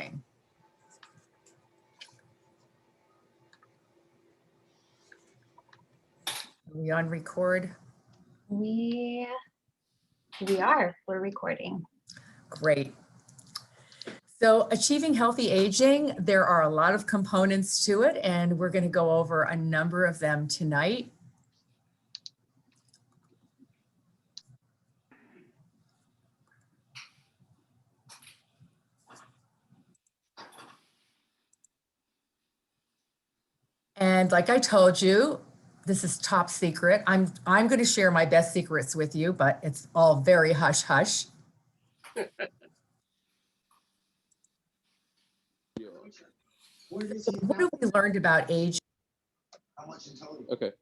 Are we on record? We we're recording. Great. So achieving healthy aging, there are a lot of components to it, and we're going to go over a number of them tonight. And like I told you, this is top secret. I'm going to share my best secrets with you, but it's all very hush hush. What have we learned about aging? Okay.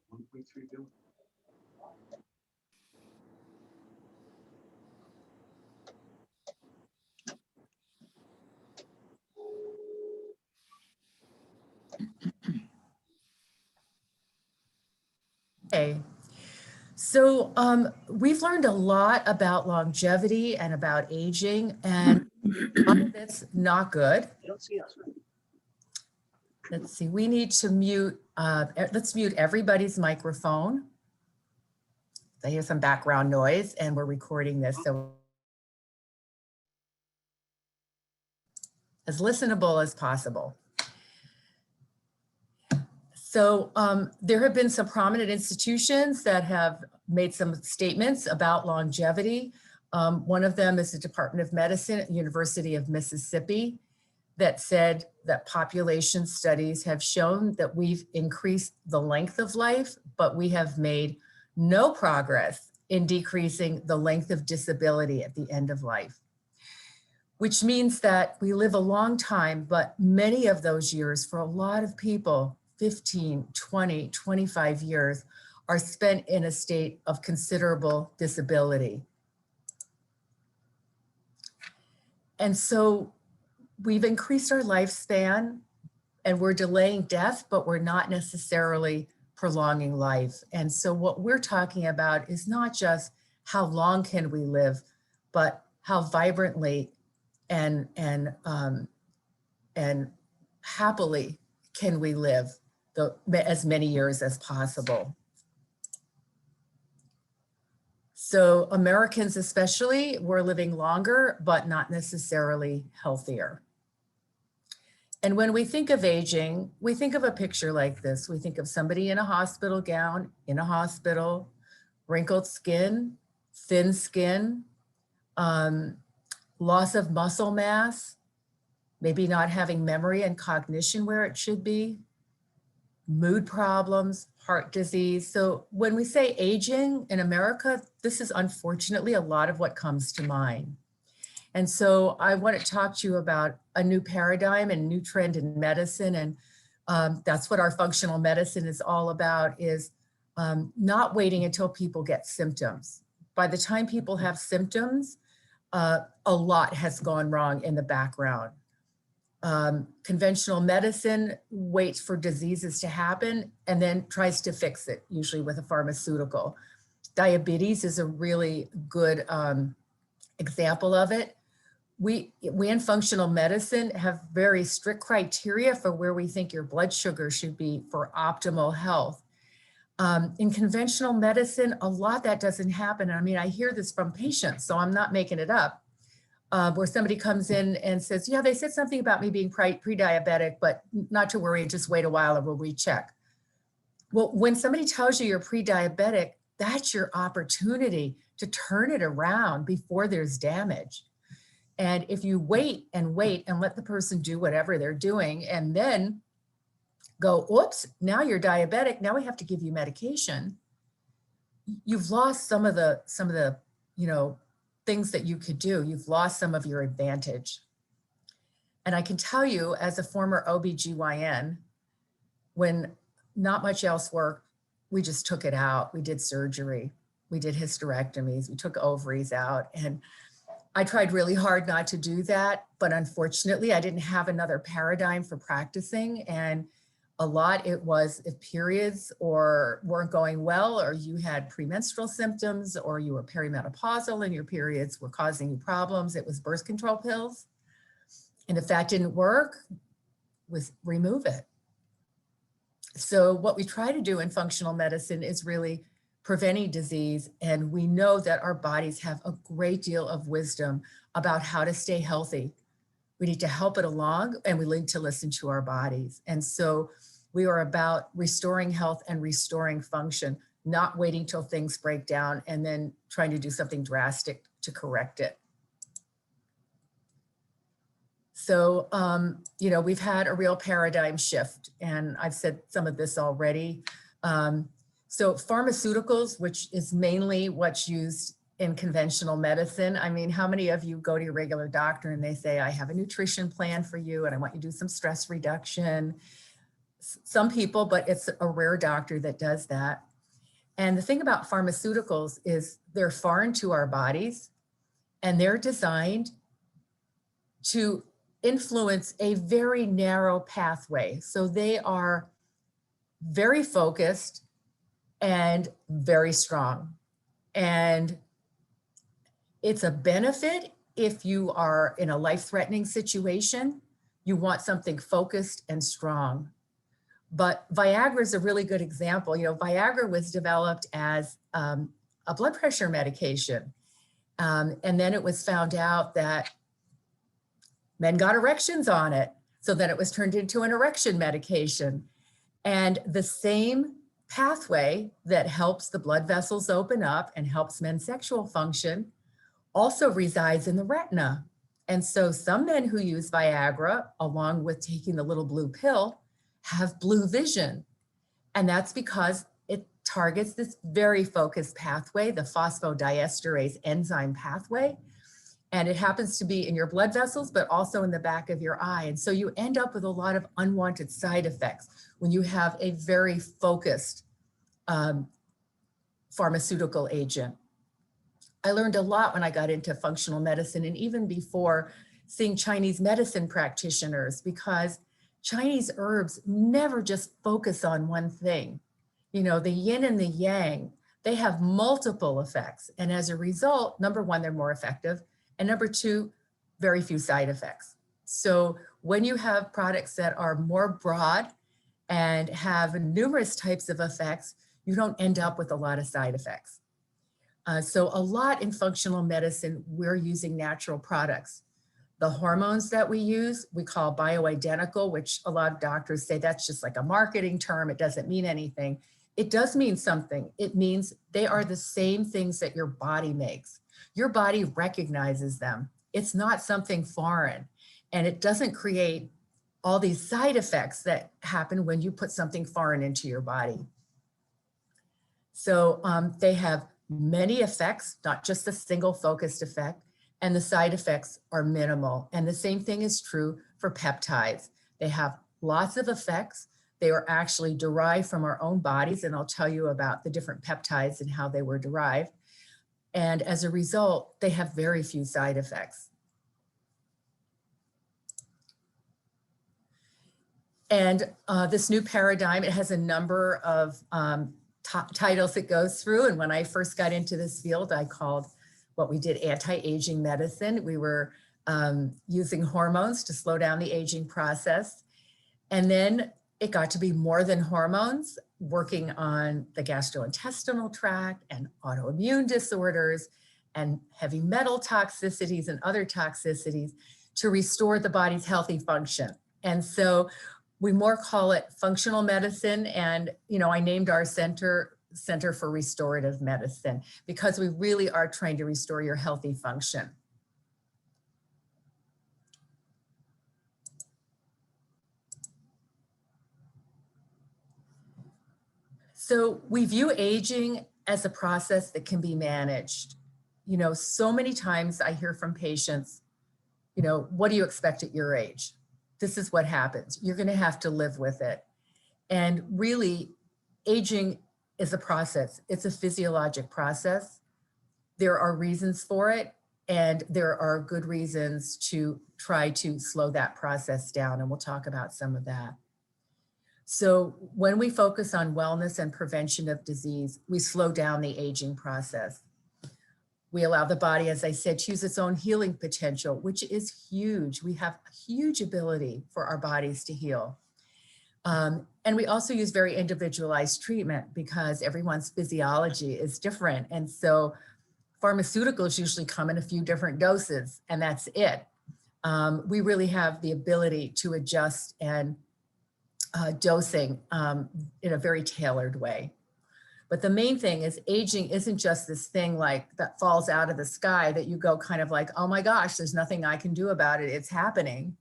Okay. So we've learned a lot about longevity and about aging, and a lot of it's not good. Let's see, we need to mute, let's mute everybody's microphone. I hear some background noise and we're recording this, so as listenable as possible. So there have been some prominent institutions that have made some statements about longevity. One of them is the Department of Medicine at the University of Mississippi that said that population studies have shown that we've increased the length of life, but we have made no progress in decreasing the length of disability at the end of life, which means that we live a long time, but many of those years for a lot of people, 15, 20, 25 years, are spent in a state of considerable disability. And so we've increased our lifespan and we're delaying death, but we're not necessarily prolonging life. And so what we're talking about is not just how long can we live, but how vibrantly and happily can we live as many years as possible. So Americans especially, we're living longer, but not necessarily healthier. And when we think of aging, we think of a picture like this. We think of somebody in a hospital gown, in a hospital, wrinkled skin, thin skin, loss of muscle mass, maybe not having memory and cognition where it should be, mood problems, heart disease. So when we say aging in America, this is unfortunately a lot of what comes to mind. And so I want to talk to you about a new paradigm and new trend in medicine. And that's what our functional medicine is all about, is not waiting until people get symptoms. By the time people have symptoms, a lot has gone wrong in the background. Conventional medicine waits for diseases to happen and then tries to fix it, usually with a pharmaceutical. Diabetes is a really good example of it. We in functional medicine have very strict criteria for where we think your blood sugar should be for optimal health. In conventional medicine, a lot that doesn't happen. I mean, I hear this from patients, so I'm not making it up. Where somebody comes in and says, yeah, they said something about me being pre-diabetic, but not to worry, just wait a while and we'll recheck. Well, when somebody tells you you're pre-diabetic, that's your opportunity to turn it around before there's damage. And if you wait and let the person do whatever they're doing and then go, oops, now you're diabetic, now we have to give you medication, you've lost some of the things that you could do. You've lost some of your advantage. And I can tell you, as a former OBGYN, when not much else worked, we just took it out. We did surgery. We did hysterectomies. We took ovaries out. And I tried really hard not to do that. But unfortunately, I didn't have another paradigm for practicing. And a lot, it was if periods weren't going well, or you had premenstrual symptoms, or you were perimenopausal and your periods were causing you problems, it was birth control pills. And if that didn't work, remove it. So what we try to do in functional medicine is really preventing disease. And we know that our bodies have a great deal of wisdom about how to stay healthy. We need to help it along, and we need to listen to our bodies. And so we are about restoring health and restoring function, not waiting till things break down and then trying to do something drastic to correct it. So, you know, we've had a real paradigm shift, and I've said some of this already. So pharmaceuticals, which is mainly what's used in conventional medicine. I mean, how many of you go to your regular doctor and they say, I have a nutrition plan for you and I want you to do some stress reduction? Some people, but it's a rare doctor that does that. And the thing about pharmaceuticals is they're foreign to our bodies, and they're designed to influence a very narrow pathway. So they are very focused and very strong. And it's a benefit if you are in a life-threatening situation. You want something focused and strong. But Viagra is a really good example. You know, Viagra was developed as a blood pressure medication. And then it was found out that men got erections on it. So then it was turned into an erection medication. And the same pathway that helps the blood vessels open up and helps men's sexual function also resides in the retina. And so some men who use Viagra, along with taking the little blue pill, have blue vision. And that's because it targets this very focused pathway, the phosphodiesterase enzyme pathway. And it happens to be in your blood vessels, but also in the back of your eye. And so you end up with a lot of unwanted side effects when you have a very focused pharmaceutical agent. I learned a lot when I got into functional medicine, and even before, seeing Chinese medicine practitioners, because Chinese herbs never just focus on one thing. You know, the yin and the yang, they have multiple effects. And as a result, number one, they're more effective. And number two, very few side effects. So when you have products that are more broad and have numerous types of effects, you don't end up with a lot of side effects. So a lot in functional medicine, we're using natural products. The hormones that we use, we call bioidentical, which a lot of doctors say that's just like a marketing term. It doesn't mean anything. It does mean something. It means they are the same things that your body makes. Your body recognizes them. It's not something foreign, and it doesn't create all these side effects that happen when you put something foreign into your body. So they have many effects, not just a single focused effect, and the side effects are minimal. And the same thing is true for peptides. They have lots of effects. They are actually derived from our own bodies, and I'll tell you about the different peptides and how they were derived. And as a result, they have very few side effects. And this new paradigm, it has a number of titles it goes through. And when I first got into this field, I called what we did anti-aging medicine. We were using hormones to slow down the aging process. And then it got to be more than hormones, working on the gastrointestinal tract and autoimmune disorders and heavy metal toxicities and other toxicities to restore the body's healthy function. And so we more call it functional medicine. And, you know, I named our Center for Restorative Medicine because we really are trying to restore your healthy function. So we view aging as a process that can be managed. You know, so many times I hear from patients, you know, what do you expect at your age? This is what happens. You're going to have to live with it. And really, aging is a process. It's a physiologic process. There are reasons for it, and there are good reasons to try to slow that process down. And we'll talk about some of that. So when we focus on wellness and prevention of disease, we slow down the aging process. We allow the body, as I said, to use its own healing potential, which is huge. We have a huge ability for our bodies to heal. And we also use very individualized treatment because everyone's physiology is different. And so pharmaceuticals usually come in a few different doses, and that's it. We really have the ability to adjust and dosing in a very tailored way. But the main thing is aging isn't just this thing like that falls out of the sky that you go kind of like, oh my gosh, there's nothing I can do about it. It's happening.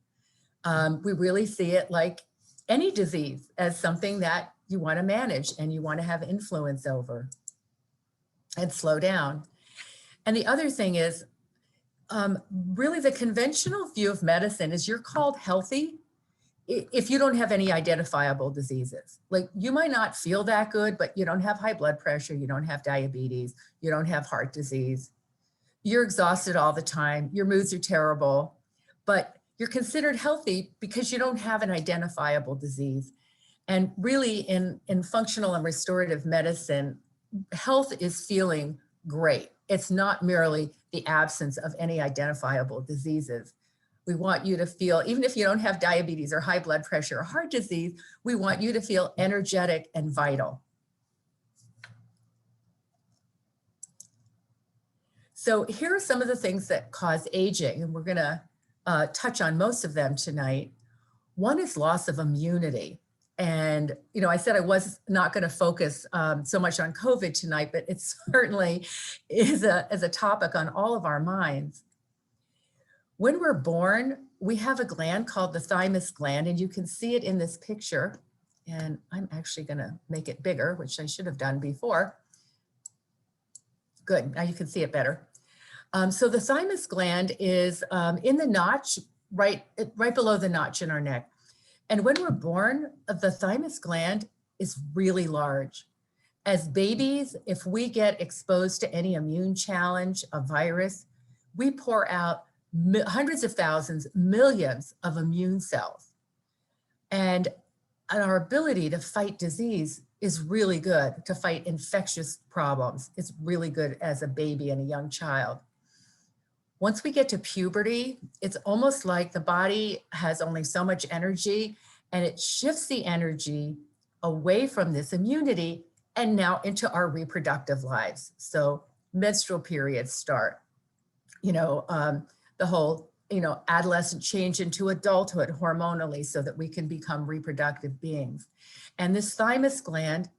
We really see it like any disease as something that you want to manage and you want to have influence over and slow down. And the other thing is really the conventional view of medicine is you're called healthy if you don't have any identifiable diseases. Like you might not feel that good, but you don't have high blood pressure, you don't have diabetes, you don't have heart disease, you're exhausted all the time, your moods are terrible, but you're considered healthy because you don't have an identifiable disease. And really in functional and restorative medicine, health is feeling great. It's not merely the absence of any identifiable diseases. We want you to feel, even if you don't have diabetes or high blood pressure or heart disease, we want you to feel energetic and vital. So here are some of the things that cause aging, and we're gonna touch on most of them tonight. One is loss of immunity. And, you know, I said I was not going to focus so much on COVID tonight, but it certainly is a topic on all of our minds. When we're born, we have a gland called the thymus gland, and you can see it in this picture. And I'm actually going to make it bigger, which I should have done before. Good, now you can see it better. So the thymus gland is in the notch, right below the notch in our neck. And when we're born, the thymus gland is really large. As babies, if we get exposed to any immune challenge, a virus, we pour out hundreds of thousands, millions of immune cells. And our ability to fight disease is really good, to fight infectious problems. It's really good as a baby and a young child. Once we get to puberty, it's almost like the body has only so much energy and it shifts the energy away from this immunity and now into our reproductive lives. So menstrual periods start, the whole, adolescent change into adulthood hormonally so that we can become reproductive beings. And this thymus gland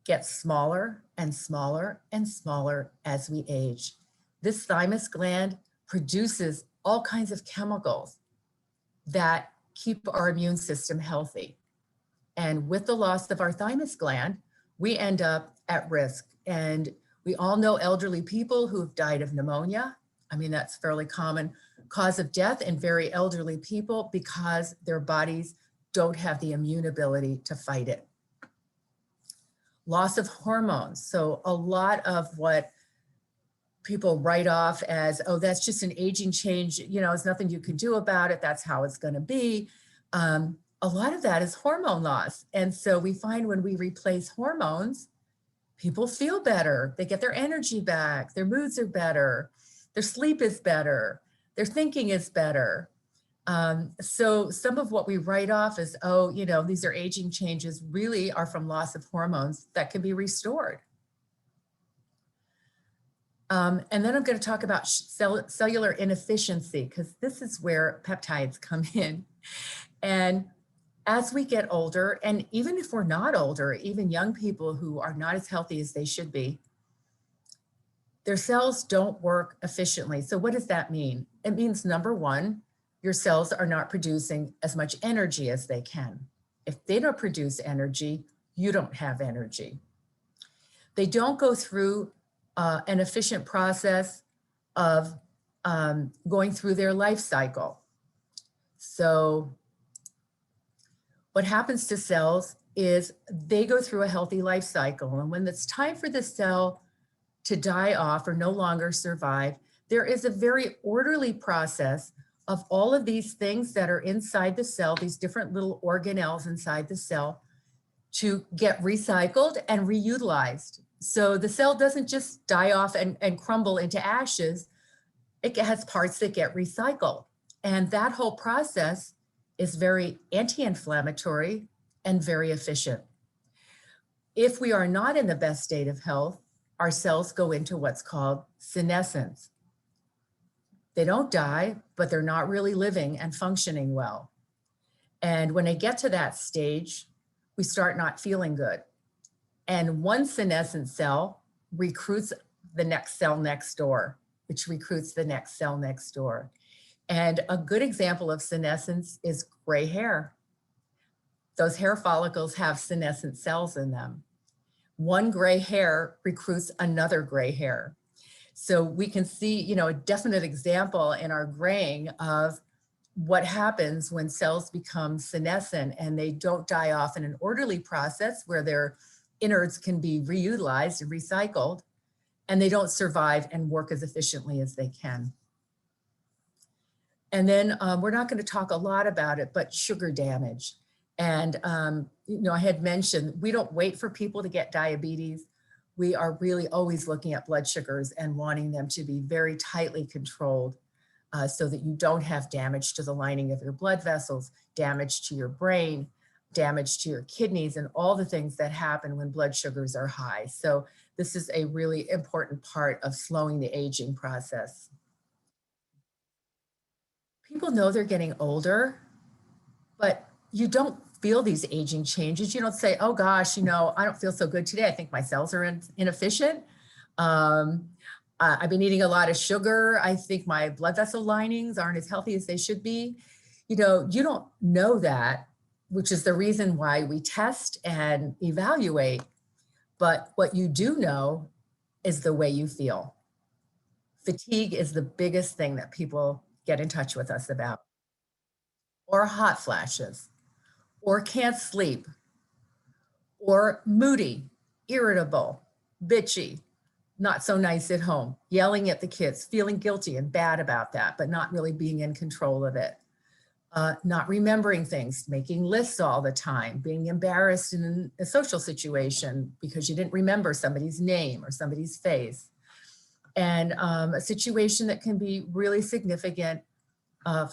gets smaller and smaller and smaller as we age. This thymus gland produces all kinds of chemicals that keep our immune system healthy. And with the loss of our thymus gland, we end up at risk. And we all know elderly people who have died of pneumonia. I mean, that's a fairly common cause of death in very elderly people because their bodies don't have the immune ability to fight it. Loss of hormones. So a lot of what people write off as, oh, that's just an aging change, it's nothing you can do about it, that's how it's going to be. A lot of that is hormone loss. And so we find when we replace hormones, people feel better, they get their energy back, their moods are better, their sleep is better, their thinking is better. So some of what we write off as, oh, these are aging changes, really are from loss of hormones that can be restored. And then I'm going to talk about cellular inefficiency, because this is where peptides come in. And as we get older, and even if we're not older, even young people who are not as healthy as they should be, their cells don't work efficiently. So what does that mean? It means, number one, your cells are not producing as much energy as they can. If they don't produce energy, you don't have energy. They don't go through an efficient process of going through their life cycle. So what happens to cells is they go through a healthy life cycle. And when it's time for the cell to die off or no longer survive, there is a very orderly process of all of these things that are inside the cell, these different little organelles inside the cell, to get recycled and reutilized. So the cell doesn't just die off and crumble into ashes. It has parts that get recycled. And that whole process is very anti-inflammatory and very efficient. If we are not in the best state of health, our cells go into what's called senescence. They don't die, but they're not really living and functioning well. And when they get to that stage, we start not feeling good. And one senescent cell recruits the next cell next door, which recruits the next cell next door. And a good example of senescence is gray hair. Those hair follicles have senescent cells in them. One gray hair recruits another gray hair. So we can see, a definite example in our graying of what happens when cells become senescent and they don't die off in an orderly process where their innards can be reutilized and recycled, and they don't survive and work as efficiently as they can. And then we're not going to talk a lot about it, but sugar damage. And, I had mentioned, we don't wait for people to get diabetes. We are really always looking at blood sugars and wanting them to be very tightly controlled so that you don't have damage to the lining of your blood vessels, damage to your brain, damage to your kidneys, and all the things that happen when blood sugars are high. So this is a really important part of slowing the aging process. People know they're getting older, but you don't feel these aging changes. You don't say, oh gosh, I don't feel so good today. I think my cells are inefficient. I've been eating a lot of sugar. I think my blood vessel linings aren't as healthy as they should be. You don't know that, which is the reason why we test and evaluate. But what you do know is the way you feel. Fatigue is the biggest thing that people get in touch with us about, or hot flashes, or can't sleep, or moody, irritable, bitchy, not so nice at home, yelling at the kids, feeling guilty and bad about that, but not really being in control of it. Not remembering things, making lists all the time, being embarrassed in a social situation because you didn't remember somebody's name or somebody's face. And a situation that can be really significant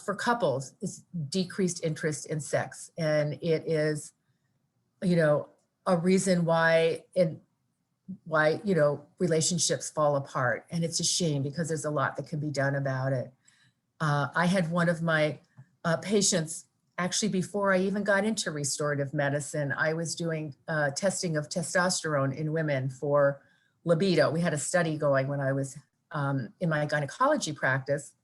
for couples is decreased interest in sex. And it is, a reason why relationships fall apart. And it's a shame because there's a lot that can be done about it. I had one of my patients, actually before I even got into restorative medicine, I was doing testing of testosterone in women for libido. We had a study going when I was in my gynecology practice.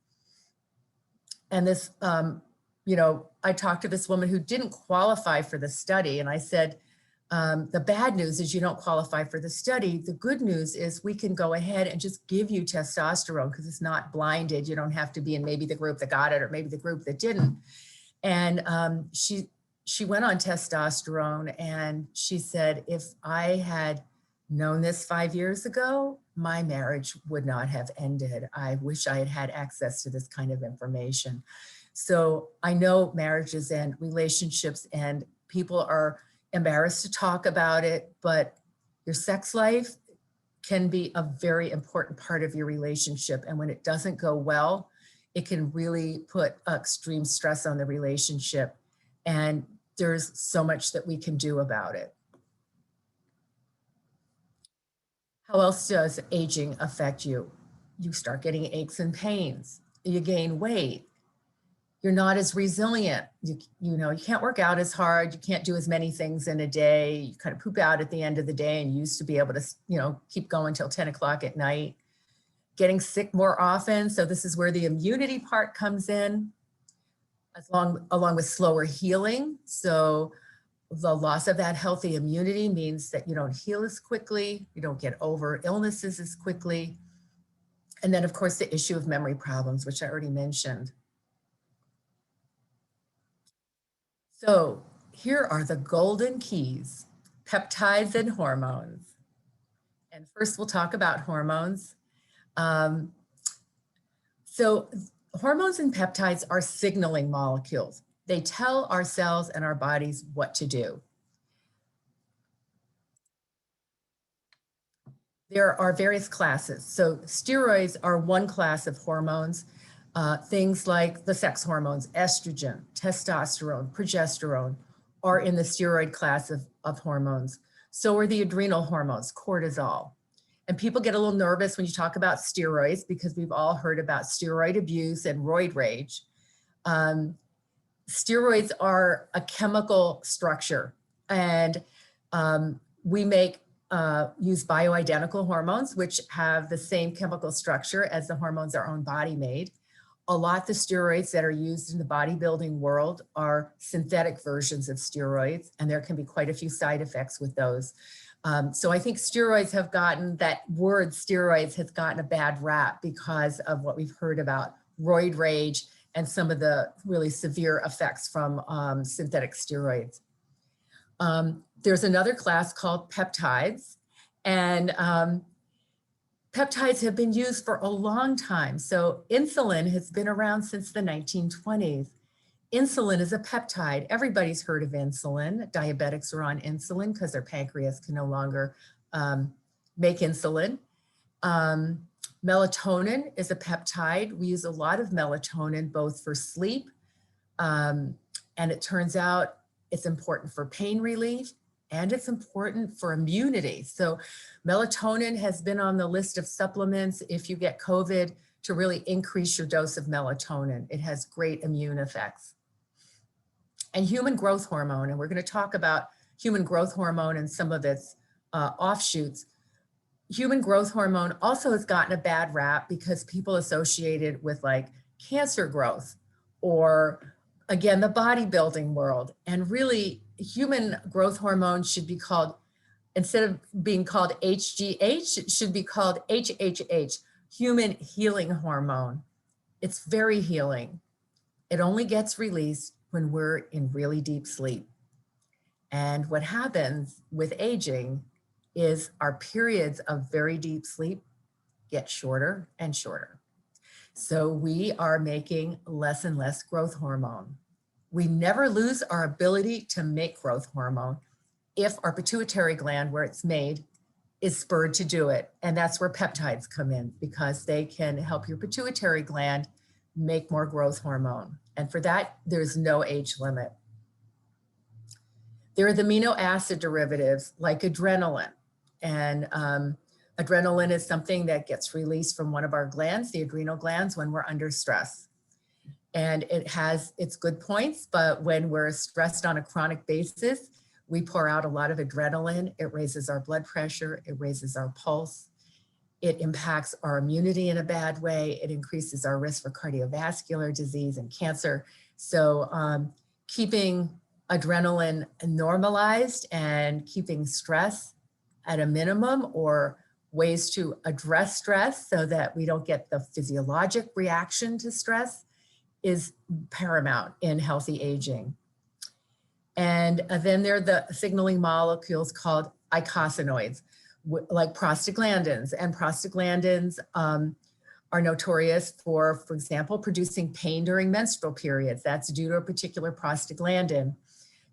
And this, I talked to this woman who didn't qualify for the study. And I said, the bad news is you don't qualify for the study. The good news is we can go ahead and just give you testosterone because it's not blinded. You don't have to be in maybe the group that got it or maybe the group that didn't. And she went on testosterone and she said, if I had known this 5 years ago, my marriage would not have ended. I wish I had had access to this kind of information. So I know marriages and relationships and people are embarrassed to talk about it, but your sex life can be a very important part of your relationship. And when it doesn't go well, it can really put extreme stress on the relationship. And there's so much that we can do about it. How else does aging affect you? You start getting aches and pains. You gain weight. You're not as resilient. You can't work out as hard. You can't do as many things in a day. You kind of poop out at the end of the day and you used to be able to, keep going till 10 o'clock at night. Getting sick more often. So this is where the immunity part comes in, along with slower healing. So the loss of that healthy immunity means that you don't heal as quickly. You don't get over illnesses as quickly. And then of course, the issue of memory problems, which I already mentioned. So here are the golden keys, peptides and hormones. And first we'll talk about hormones. So hormones and peptides are signaling molecules. They tell our cells and our bodies what to do. There are various classes. So steroids are one class of hormones. Things like the sex hormones, estrogen, testosterone, progesterone, are in the steroid class of hormones. So are the adrenal hormones, cortisol. And people get a little nervous when you talk about steroids because we've all heard about steroid abuse and roid rage. Steroids are a chemical structure, and we use bioidentical hormones, which have the same chemical structure as the hormones our own body made. A lot of the steroids that are used in the bodybuilding world are synthetic versions of steroids, and there can be quite a few side effects with those. So I think that word steroids has gotten a bad rap because of what we've heard about roid rage and some of the really severe effects from synthetic steroids. There's another class called peptides, and peptides have been used for a long time. So insulin has been around since the 1920s. Insulin is a peptide. Everybody's heard of insulin. Diabetics are on insulin because their pancreas can no longer make insulin. Melatonin is a peptide. We use a lot of melatonin, both for sleep, and it turns out it's important for pain relief, and it's important for immunity. So melatonin has been on the list of supplements if you get COVID to really increase your dose of melatonin. It has great immune effects. And human growth hormone, and we're going to talk about human growth hormone and some of its offshoots. Human growth hormone also has gotten a bad rap because people associate it with like cancer growth or, again, the bodybuilding world. And really, human growth hormone should be called, instead of being called HGH, it should be called HHH, human healing hormone. It's very healing. It only gets released when we're in really deep sleep. And what happens with aging is our periods of very deep sleep get shorter and shorter. So we are making less and less growth hormone. We never lose our ability to make growth hormone if our pituitary gland, where it's made, is spurred to do it. And that's where peptides come in, because they can help your pituitary gland make more growth hormone. And for that, there's no age limit. There are the amino acid derivatives like adrenaline. And adrenaline is something that gets released from one of our glands, the adrenal glands, when we're under stress. And it has its good points, but when we're stressed on a chronic basis, we pour out a lot of adrenaline. It raises our blood pressure, it raises our pulse. It impacts our immunity in a bad way. It increases our risk for cardiovascular disease and cancer. So keeping adrenaline normalized and keeping stress at a minimum, or ways to address stress so that we don't get the physiologic reaction to stress, is paramount in healthy aging. And then there are the signaling molecules called eicosanoids, like prostaglandins. And prostaglandins are notorious for example, producing pain during menstrual periods. That's due to a particular prostaglandin.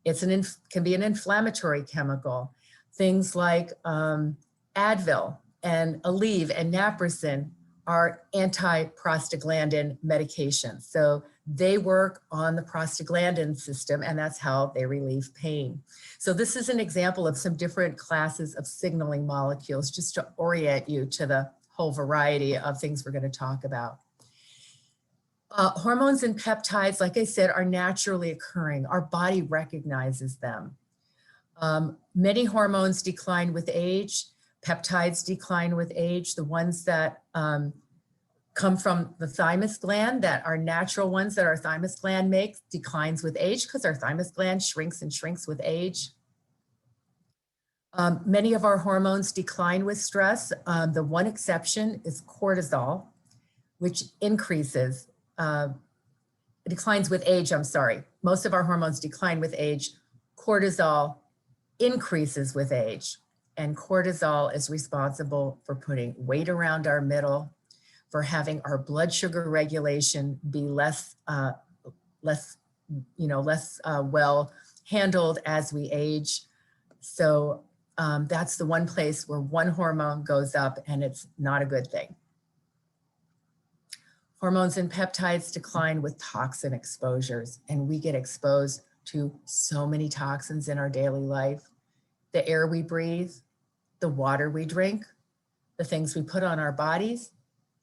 It's can be an inflammatory chemical. Things like Advil and Aleve and naproxen are anti-prostaglandin medications. So they work on the prostaglandin system, and that's how they relieve pain. So this is an example of some different classes of signaling molecules, just to orient you to the whole variety of things we're going to talk about. Hormones and peptides, like I said, are naturally occurring. Our body recognizes them. Many hormones decline with age. Peptides decline with age. The ones that come from the thymus gland, that are natural ones that our thymus gland makes, declines with age because our thymus gland shrinks and shrinks with age. Many of our hormones decline with stress. The one exception is cortisol, which increases, declines with age, I'm sorry. Most of our hormones decline with age. Cortisol increases with age. And cortisol is responsible for putting weight around our middle, for having our blood sugar regulation be less well handled as we age. So That's the one place where one hormone goes up and it's not a good thing. Hormones and peptides decline with toxin exposures, and we get exposed to so many toxins in our daily life. The air we breathe, the water we drink, the things we put on our bodies,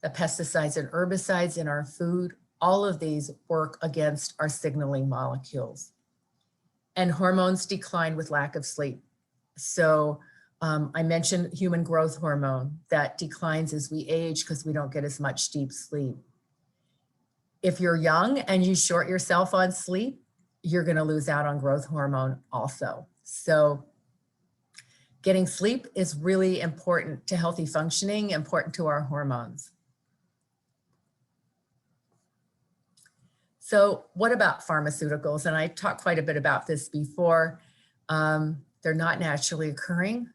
the pesticides and herbicides in our food, all of these work against our signaling molecules. And hormones decline with lack of sleep. So I mentioned human growth hormone that declines as we age because we don't get as much deep sleep. If you're young and you short yourself on sleep, you're going to lose out on growth hormone also. So getting sleep is really important to healthy functioning, important to our hormones. So what about pharmaceuticals? And I talked quite a bit about this before. They're not naturally occurring.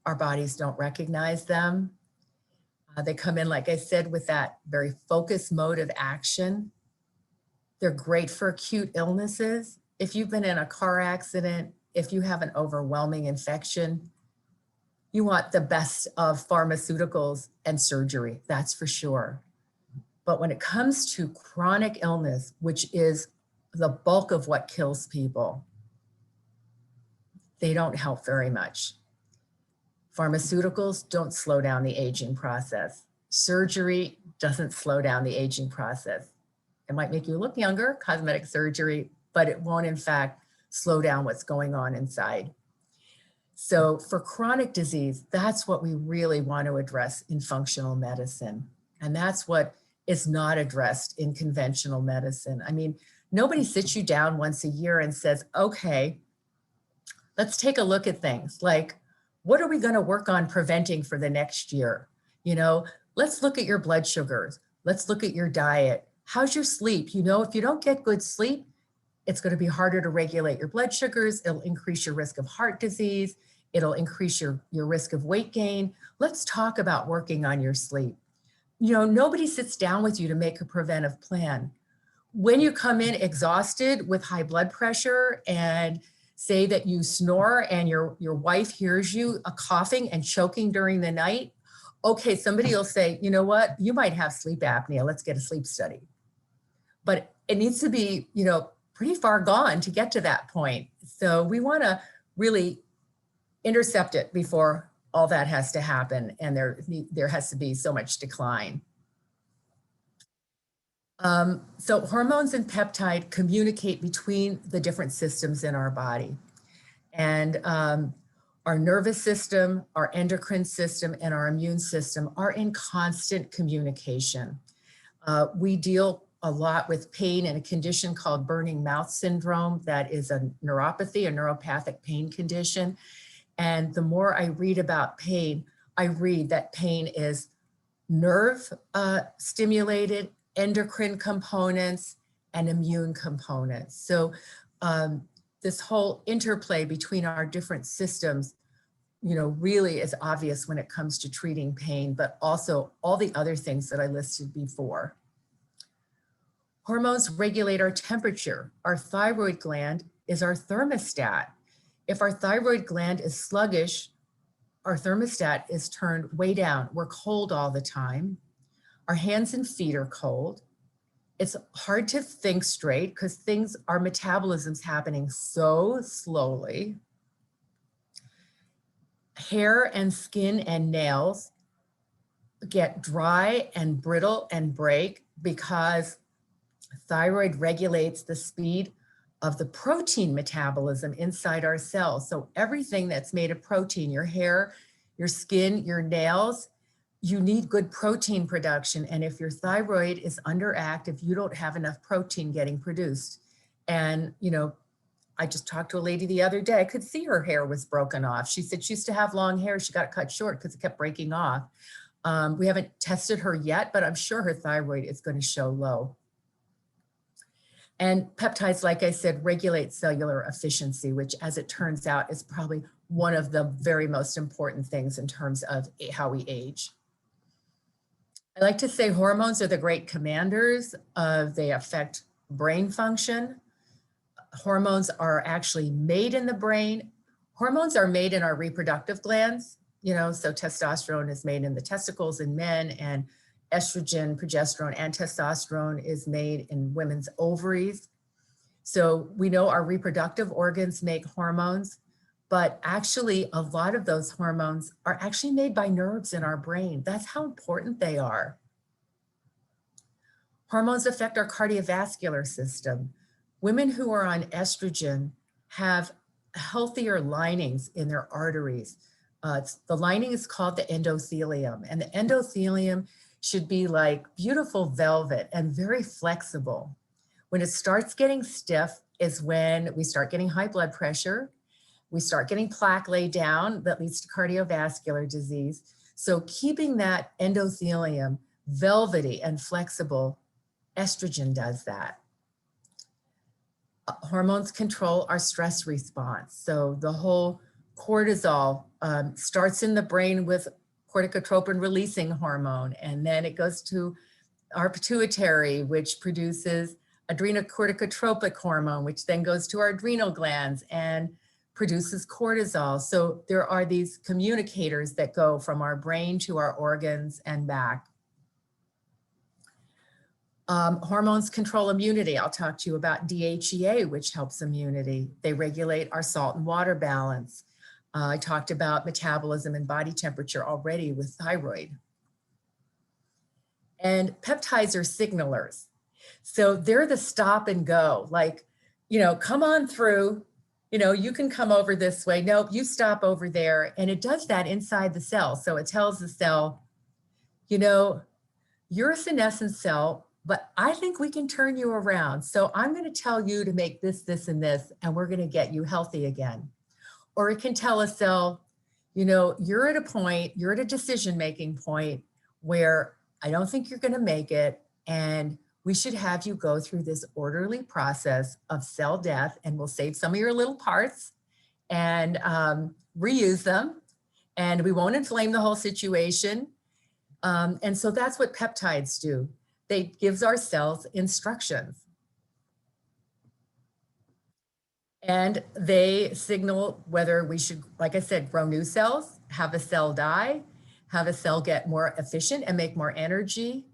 Our bodies don't recognize them. They come in, like I said, with that very focused mode of action. They're great for acute illnesses. If you've been in a car accident, if you have an overwhelming infection, you want the best of pharmaceuticals and surgery, that's for sure. But when it comes to chronic illness, which is the bulk of what kills people, they don't help very much. Pharmaceuticals don't slow down the aging process. Surgery doesn't slow down the aging process. It might make you look younger, cosmetic surgery, but it won't in fact slow down what's going on inside. So for chronic disease, that's what we really want to address in functional medicine. And that's what is not addressed in conventional medicine. I mean, nobody sits you down once a year and says, okay, let's take a look at things like, what are we going to work on preventing for the next year? You know, let's look at your blood sugars. Let's look at your diet. How's your sleep? You know, if you don't get good sleep, it's going to be harder to regulate your blood sugars. It'll increase your risk of heart disease. It'll increase your risk of weight gain. Let's talk about working on your sleep. You know, nobody sits down with you to make a preventive plan. When you come in exhausted with high blood pressure and say that you snore and your wife hears you coughing and choking during the night, okay, somebody will say, you know what, you might have sleep apnea. Let's get a sleep study. But it needs to be, you know, pretty far gone to get to that point. So we want to really intercept it before all that has to happen and there has to be so much decline. So hormones and peptide communicate between the different systems in our body. And our nervous system, our endocrine system, and our immune system are in constant communication. We deal a lot with pain in a condition called burning mouth syndrome. That is a neuropathy, a neuropathic pain condition. And the more I read about pain, I read that pain is nerve stimulated, endocrine components, and immune components. So this whole interplay between our different systems, you know, really is obvious when it comes to treating pain, but also all the other things that I listed before. Hormones regulate our temperature. Our thyroid gland is our thermostat. If our thyroid gland is sluggish, our thermostat is turned way down. We're cold all the time. Our hands and feet are cold. It's hard to think straight because our metabolism's happening so slowly. Hair and skin and nails get dry and brittle and break because thyroid regulates the speed of the protein metabolism inside our cells. So everything that's made of protein, your hair, your skin, your nails, you need good protein production. And if your thyroid is underactive, you don't have enough protein getting produced. And, you know, I just talked to a lady the other day, I could see her hair was broken off. She said she used to have long hair. She got it cut short because it kept breaking off. We haven't tested her yet, but I'm sure her thyroid is going to show low. And peptides, like I said, regulate cellular efficiency, which as it turns out is probably one of the very most important things in terms of how we age. I like to say hormones are the great commanders. They affect brain function. Hormones are actually made in the brain. Hormones are made in our reproductive glands, so testosterone is made in the testicles in men, and estrogen, progesterone, and testosterone is made in women's ovaries. So we know our reproductive organs make hormones, but actually a lot of those hormones are actually made by nerves in our brain. That's how important they are. Hormones affect our cardiovascular system. Women who are on estrogen have healthier linings in their arteries. The lining is called the endothelium, and the endothelium should be like beautiful velvet and very flexible. When it starts getting stiff is when we start getting high blood pressure, we start getting plaque laid down that leads to cardiovascular disease. So keeping that endothelium velvety and flexible, estrogen does that. Hormones control our stress response. So the whole cortisol starts in the brain with corticotropin releasing hormone, and then it goes to our pituitary, which produces adrenocorticotropic hormone, which then goes to our adrenal glands and produces cortisol. So there are these communicators that go from our brain to our organs and back. Hormones control immunity. I'll talk to you about DHEA, which helps immunity. They regulate our salt and water balance. I talked about metabolism and body temperature already with thyroid. And peptides are signalers. So they're the stop and go, like, come on through, you can come over this way. Nope, you stop over there. And it does that inside the cell. So it tells the cell, you're a senescent cell, but I think we can turn you around. So I'm going to tell you to make this, this, and this, and we're going to get you healthy again. Or it can tell a cell, you're at a point, you're at a decision-making point where I don't think you're going to make it, and we should have you go through this orderly process of cell death, and we'll save some of your little parts and reuse them, and we won't inflame the whole situation. And so that's what peptides do. They gives our cells instructions. And they signal whether we should, like I said, grow new cells, have a cell die, have a cell get more efficient and make more energy.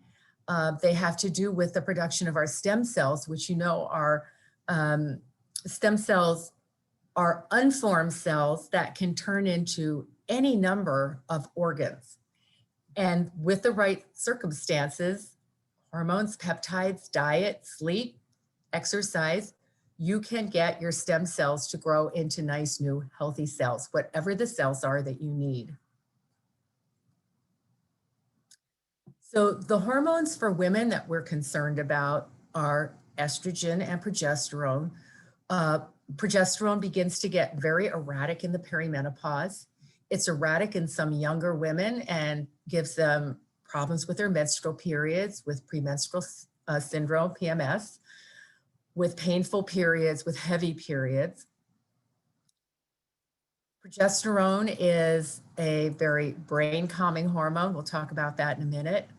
They have to do with the production of our stem cells, which are stem cells are unformed cells that can turn into any number of organs. And with the right circumstances, hormones, peptides, diet, sleep, exercise, you can get your stem cells to grow into nice, new, healthy cells, whatever the cells are that you need. So the hormones for women that we're concerned about are estrogen and progesterone. Progesterone begins to get very erratic in the perimenopause. It's erratic in some younger women and gives them problems with their menstrual periods, with premenstrual syndrome, PMS, with painful periods, with heavy periods. Progesterone is a very brain calming hormone. We'll talk about that in a minute.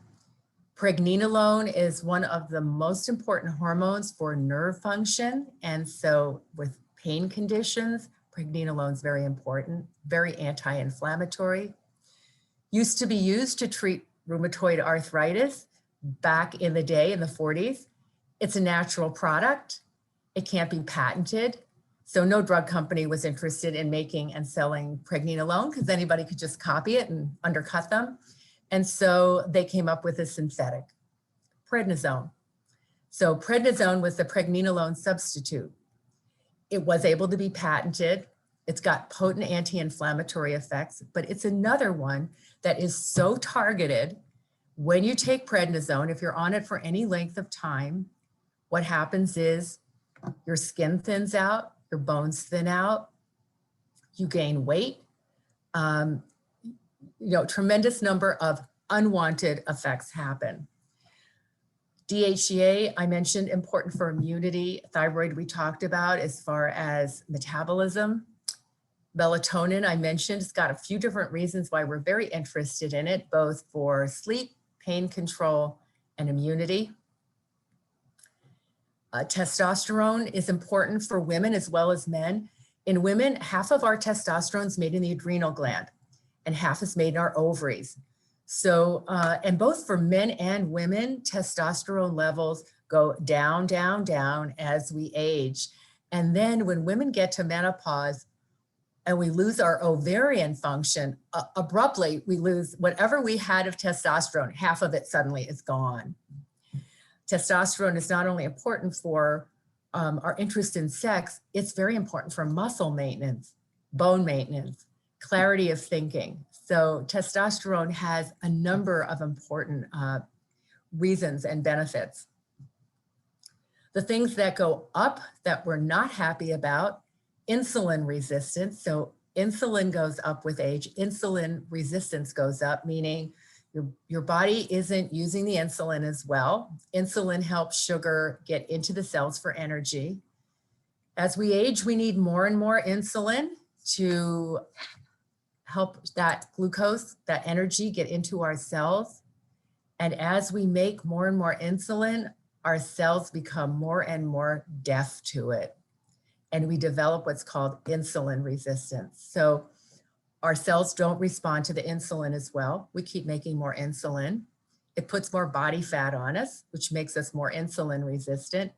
Pregnenolone is one of the most important hormones for nerve function. And so with pain conditions, pregnenolone is very important, very anti-inflammatory. Used to be used to treat rheumatoid arthritis back in the day in the 40s. It's a natural product. It can't be patented. So no drug company was interested in making and selling pregnenolone because anybody could just copy it and undercut them. And so they came up with a synthetic, prednisone. So prednisone was the pregnenolone substitute. It was able to be patented. It's got potent anti-inflammatory effects, but it's another one that is so targeted. When you take prednisone, if you're on it for any length of time, what happens is your skin thins out, your bones thin out, you gain weight, tremendous number of unwanted effects happen. DHEA, I mentioned, important for immunity. Thyroid, we talked about as far as metabolism. Melatonin, I mentioned, it's got a few different reasons why we're very interested in it, both for sleep, pain control, and immunity. Testosterone is important for women as well as men. In women, half of our testosterone is made in the adrenal gland and half is made in our ovaries. So, and both for men and women, testosterone levels go down, down, down as we age. And then when women get to menopause and we lose our ovarian function, abruptly we lose whatever we had of testosterone, half of it suddenly is gone. Testosterone is not only important for our interest in sex, it's very important for muscle maintenance, bone maintenance, clarity of thinking. So testosterone has a number of important reasons and benefits. The things that go up that we're not happy about, insulin resistance. So insulin goes up with age, insulin resistance goes up, meaning your body isn't using the insulin as well. Insulin helps sugar get into the cells for energy. As we age, we need more and more insulin to help that glucose, that energy get into our cells. And as we make more and more insulin, our cells become more and more deaf to it. And we develop what's called insulin resistance. So our cells don't respond to the insulin as well. We keep making more insulin. It puts more body fat on us, which makes us more insulin resistant.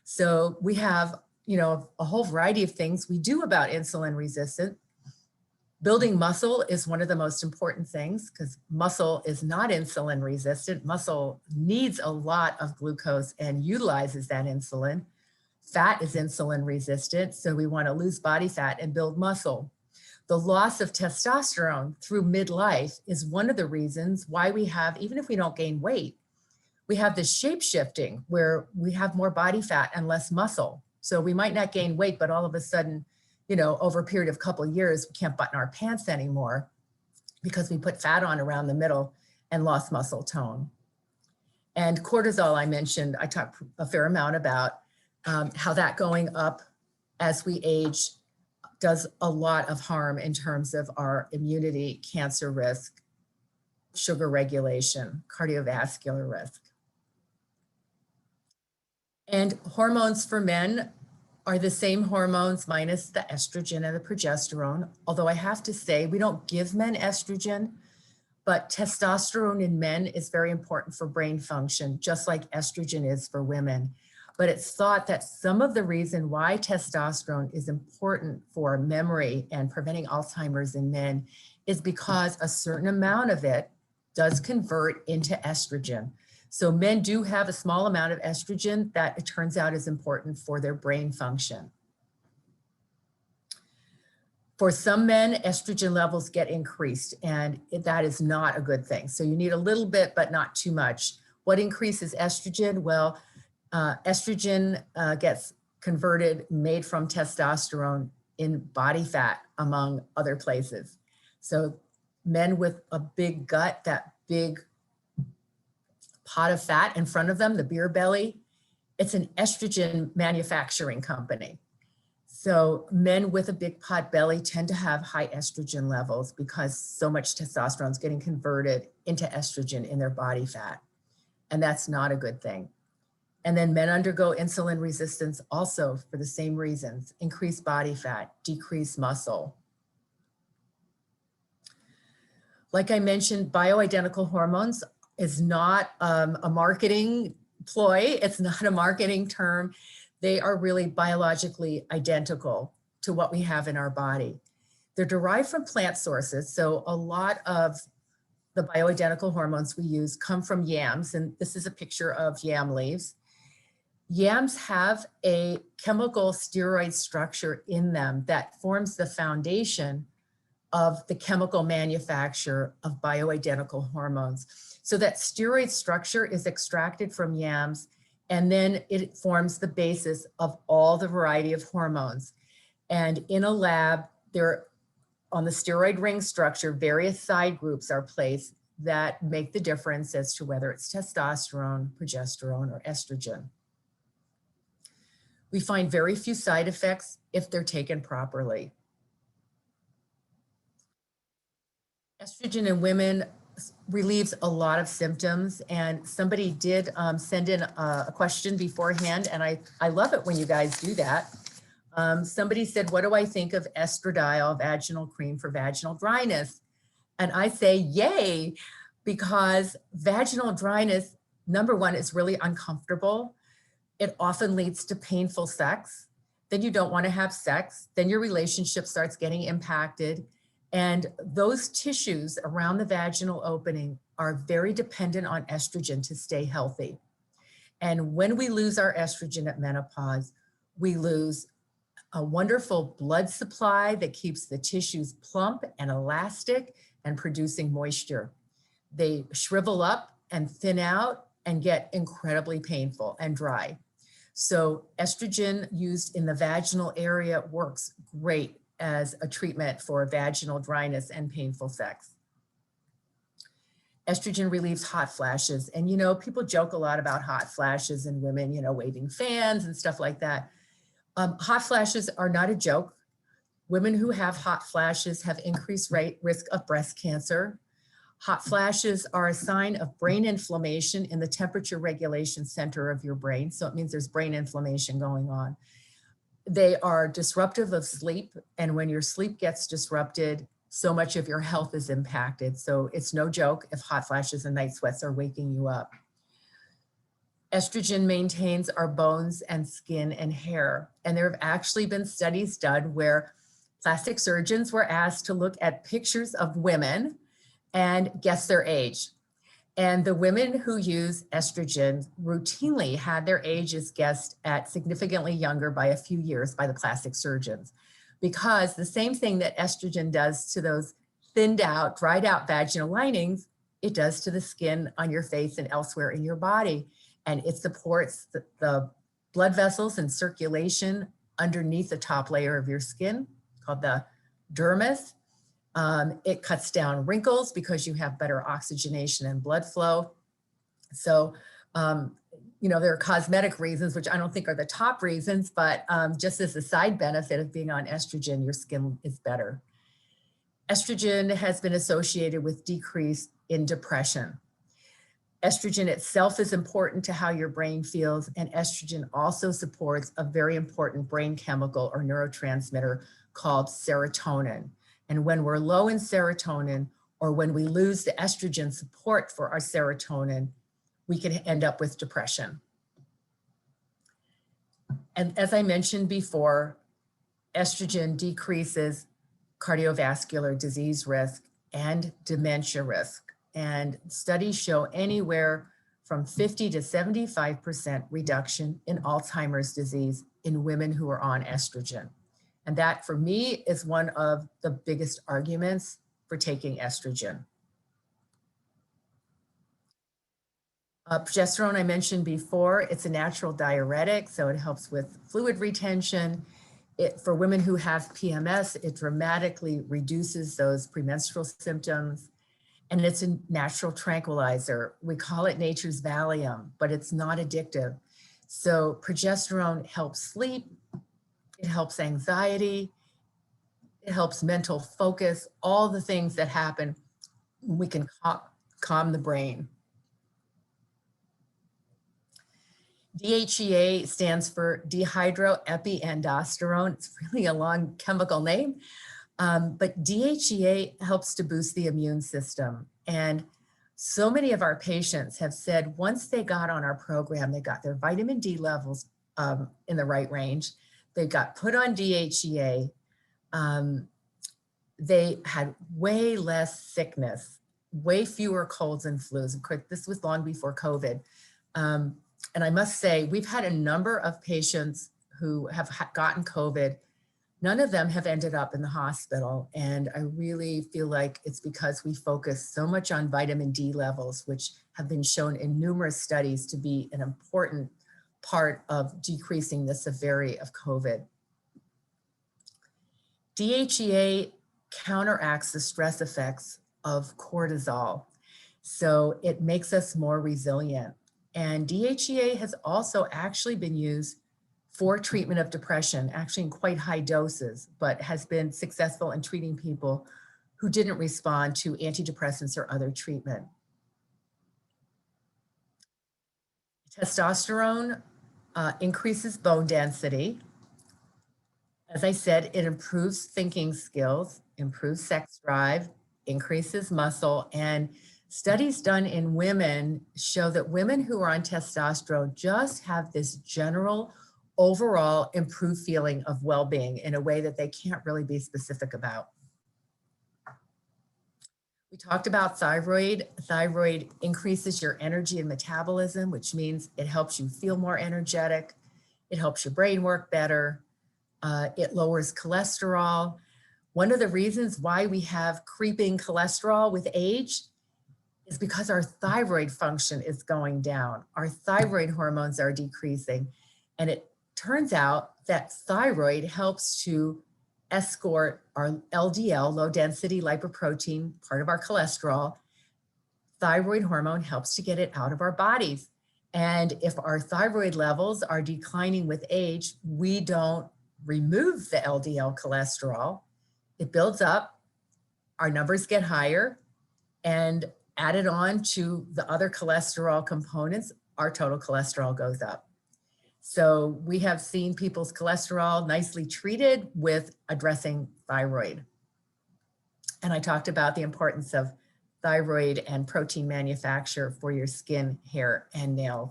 So we have, a whole variety of things we do about insulin resistance. Building muscle is one of the most important things because muscle is not insulin resistant. Muscle needs a lot of glucose and utilizes that insulin. Fat is insulin resistant, so we want to lose body fat and build muscle. The loss of testosterone through midlife is one of the reasons why we have, even if we don't gain weight, we have this shape shifting where we have more body fat and less muscle. So we might not gain weight, but all of a sudden, over a period of a couple of years, we can't button our pants anymore because we put fat on around the middle and lost muscle tone. And cortisol, I mentioned, I talked a fair amount about how that going up as we age does a lot of harm in terms of our immunity, cancer risk, sugar regulation, cardiovascular risk. And hormones for men are the same hormones minus the estrogen and the progesterone. Although I have to say, we don't give men estrogen, but testosterone in men is very important for brain function, just like estrogen is for women. But it's thought that some of the reason why testosterone is important for memory and preventing Alzheimer's in men is because a certain amount of it does convert into estrogen. So men do have a small amount of estrogen that it turns out is important for their brain function. For some men, estrogen levels get increased, and that is not a good thing. So you need a little bit, but not too much. What increases estrogen? Well, estrogen gets converted, made from testosterone in body fat, among other places. So men with a big gut, that big pot of fat in front of them, the beer belly, it's an estrogen manufacturing company. So men with a big pot belly tend to have high estrogen levels because so much testosterone is getting converted into estrogen in their body fat. And that's not a good thing. And then men undergo insulin resistance also for the same reasons: increased body fat, decreased muscle. Like I mentioned, bioidentical hormones is not a marketing ploy. It's not a marketing term. They are really biologically identical to what we have in our body. They're derived from plant sources. So a lot of the bioidentical hormones we use come from yams. And this is a picture of yam leaves. Yams have a chemical steroid structure in them that forms the foundation of the chemical manufacture of bioidentical hormones. So that steroid structure is extracted from yams, and then it forms the basis of all the variety of hormones. And in a lab, there, on the steroid ring structure, various side groups are placed that make the difference as to whether it's testosterone, progesterone, or estrogen. We find very few side effects if they're taken properly. Estrogen in women relieves a lot of symptoms, and somebody did send in a question beforehand, and I love it when you guys do that. Somebody said, what do I think of estradiol vaginal cream for vaginal dryness? And I say, yay, because vaginal dryness, number one, is really uncomfortable. It often leads to painful sex. Then you don't want to have sex. Then your relationship starts getting impacted. And those tissues around the vaginal opening are very dependent on estrogen to stay healthy. And when we lose our estrogen at menopause, we lose a wonderful blood supply that keeps the tissues plump and elastic and producing moisture. They shrivel up and thin out and get incredibly painful and dry. So estrogen used in the vaginal area works great as a treatment for vaginal dryness and painful sex. Estrogen relieves hot flashes. And, you know, people joke a lot about hot flashes in women, you know, waving fans and stuff like that. Hot flashes are not a joke. Women who have hot flashes have increased risk of breast cancer. Hot flashes are a sign of brain inflammation in the temperature regulation center of your brain. So it means there's brain inflammation going on. They are disruptive of sleep. And when your sleep gets disrupted, so much of your health is impacted. So it's no joke if hot flashes and night sweats are waking you up. Estrogen maintains our bones and skin and hair. And there have actually been studies done where plastic surgeons were asked to look at pictures of women and guess their age. And the women who use estrogen routinely had their ages guessed at significantly younger by a few years by the plastic surgeons, because the same thing that estrogen does to those thinned out, dried out vaginal linings, it does to the skin on your face and elsewhere in your body. And it supports the blood vessels and circulation underneath the top layer of your skin called the dermis. It cuts down wrinkles because you have better oxygenation and blood flow. So, you know, there are cosmetic reasons, which I don't think are the top reasons, but just as a side benefit of being on estrogen, your skin is better. Estrogen has been associated with decrease in depression. Estrogen itself is important to how your brain feels, and estrogen also supports a very important brain chemical or neurotransmitter called serotonin. And when we're low in serotonin, or when we lose the estrogen support for our serotonin, we can end up with depression. And as I mentioned before, estrogen decreases cardiovascular disease risk and dementia risk. And studies show anywhere from 50 to 75% reduction in Alzheimer's disease in women who are on estrogen. And that, for me, is one of the biggest arguments for taking estrogen. Progesterone, I mentioned before, it's a natural diuretic, so it helps with fluid retention. For women who have PMS, it dramatically reduces those premenstrual symptoms. And it's a natural tranquilizer. We call it nature's Valium, but it's not addictive. So progesterone helps sleep, it helps anxiety, it helps mental focus, all the things that happen when we can calm the brain. DHEA stands for dehydroepiandrosterone. It's really a long chemical name. But DHEA helps to boost the immune system. And so many of our patients have said once they got on our program, they got their vitamin D levels in the right range. They got put on DHEA. They had way less sickness, way fewer colds and flus. Of course, this was long before COVID. And I must say, we've had a number of patients who have gotten COVID. None of them have ended up in the hospital. And I really feel like it's because we focus so much on vitamin D levels, which have been shown in numerous studies to be an important part of decreasing the severity of COVID. DHEA counteracts the stress effects of cortisol. So it makes us more resilient. And DHEA has also actually been used for treatment of depression, actually in quite high doses, but has been successful in treating people who didn't respond to antidepressants or other treatment. Testosterone increases bone density. As I said, it improves thinking skills, improves sex drive, increases muscle, and studies done in women show that women who are on testosterone just have this general overall improved feeling of well-being in a way that they can't really be specific about. We talked about thyroid. Thyroid increases your energy and metabolism, which means it helps you feel more energetic. It helps your brain work better. It lowers cholesterol. One of the reasons why we have creeping cholesterol with age is because our thyroid function is going down. Our thyroid hormones are decreasing. And it turns out that thyroid helps to escort our LDL, low density lipoprotein, part of our cholesterol. Thyroid hormone helps to get it out of our bodies. And if our thyroid levels are declining with age, we don't remove the LDL cholesterol. It builds up, our numbers get higher, and added on to the other cholesterol components, our total cholesterol goes up. So we have seen people's cholesterol nicely treated with addressing thyroid. And I talked about the importance of thyroid and protein manufacture for your skin, hair, and nails.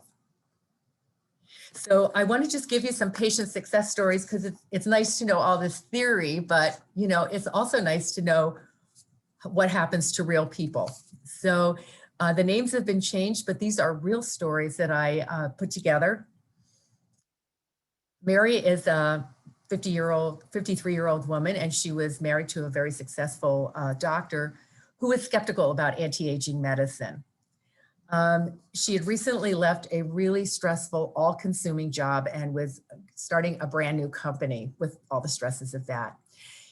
So I want to just give you some patient success stories because it's nice to know all this theory, but it's also nice to know what happens to real people. So the names have been changed, but these are real stories that I put together. Mary is a 53-year-old woman, and she was married to a very successful doctor who was skeptical about anti-aging medicine. She had recently left a really stressful, all-consuming job and was starting a brand new company with all the stresses of that.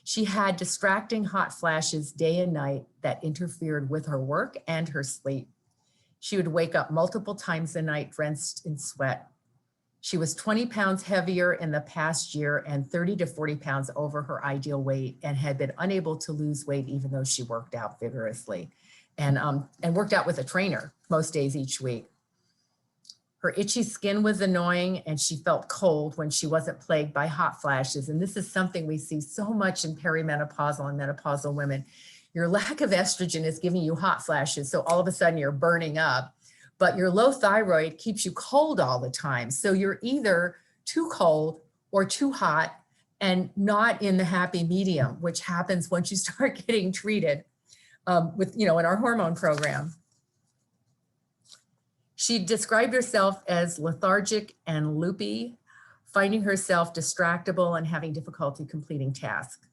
She had distracting hot flashes day and night that interfered with her work and her sleep. She would wake up multiple times a night drenched in sweat. She was 20 pounds heavier in the past year and 30 to 40 pounds over her ideal weight and had been unable to lose weight even though she worked out vigorously and worked out with a trainer most days each week. Her itchy skin was annoying and she felt cold when she wasn't plagued by hot flashes. And this is something we see so much in perimenopausal and menopausal women. Your lack of estrogen is giving you hot flashes. So all of a sudden you're burning up, but your low thyroid keeps you cold all the time. So you're either too cold or too hot and not in the happy medium, which happens once you start getting treated in our hormone program. She described herself as lethargic and loopy, finding herself distractible and having difficulty completing tasks.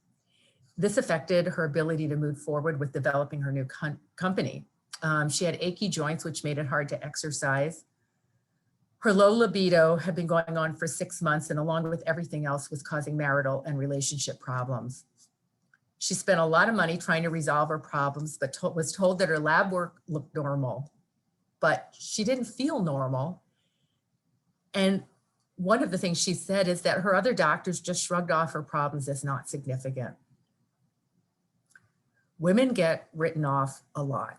This affected her ability to move forward with developing her new company. She had achy joints, which made it hard to exercise. Her low libido had been going on for 6 months and along with everything else was causing marital and relationship problems. She spent a lot of money trying to resolve her problems, but was told that her lab work looked normal, but she didn't feel normal. And one of the things she said is that her other doctors just shrugged off her problems as not significant. Women get written off a lot.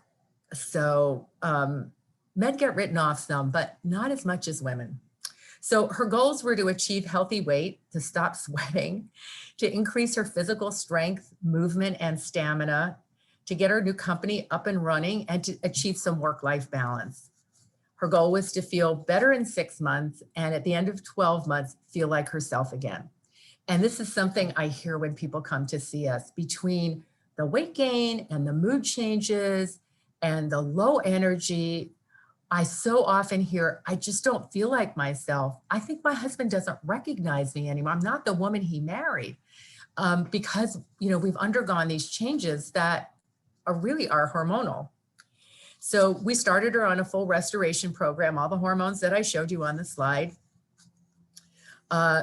So men get written off some, but not as much as women. So her goals were to achieve healthy weight, to stop sweating, to increase her physical strength, movement, and stamina, to get her new company up and running, and to achieve some work-life balance. Her goal was to feel better in 6 months, and at the end of 12 months, feel like herself again. And this is something I hear when people come to see us. Between the weight gain and the mood changes and the low energy, I so often hear, I just don't feel like myself. I think my husband doesn't recognize me anymore. I'm not the woman he married because we've undergone these changes that are hormonal. So we started her on a full restoration program, all the hormones that I showed you on the slide.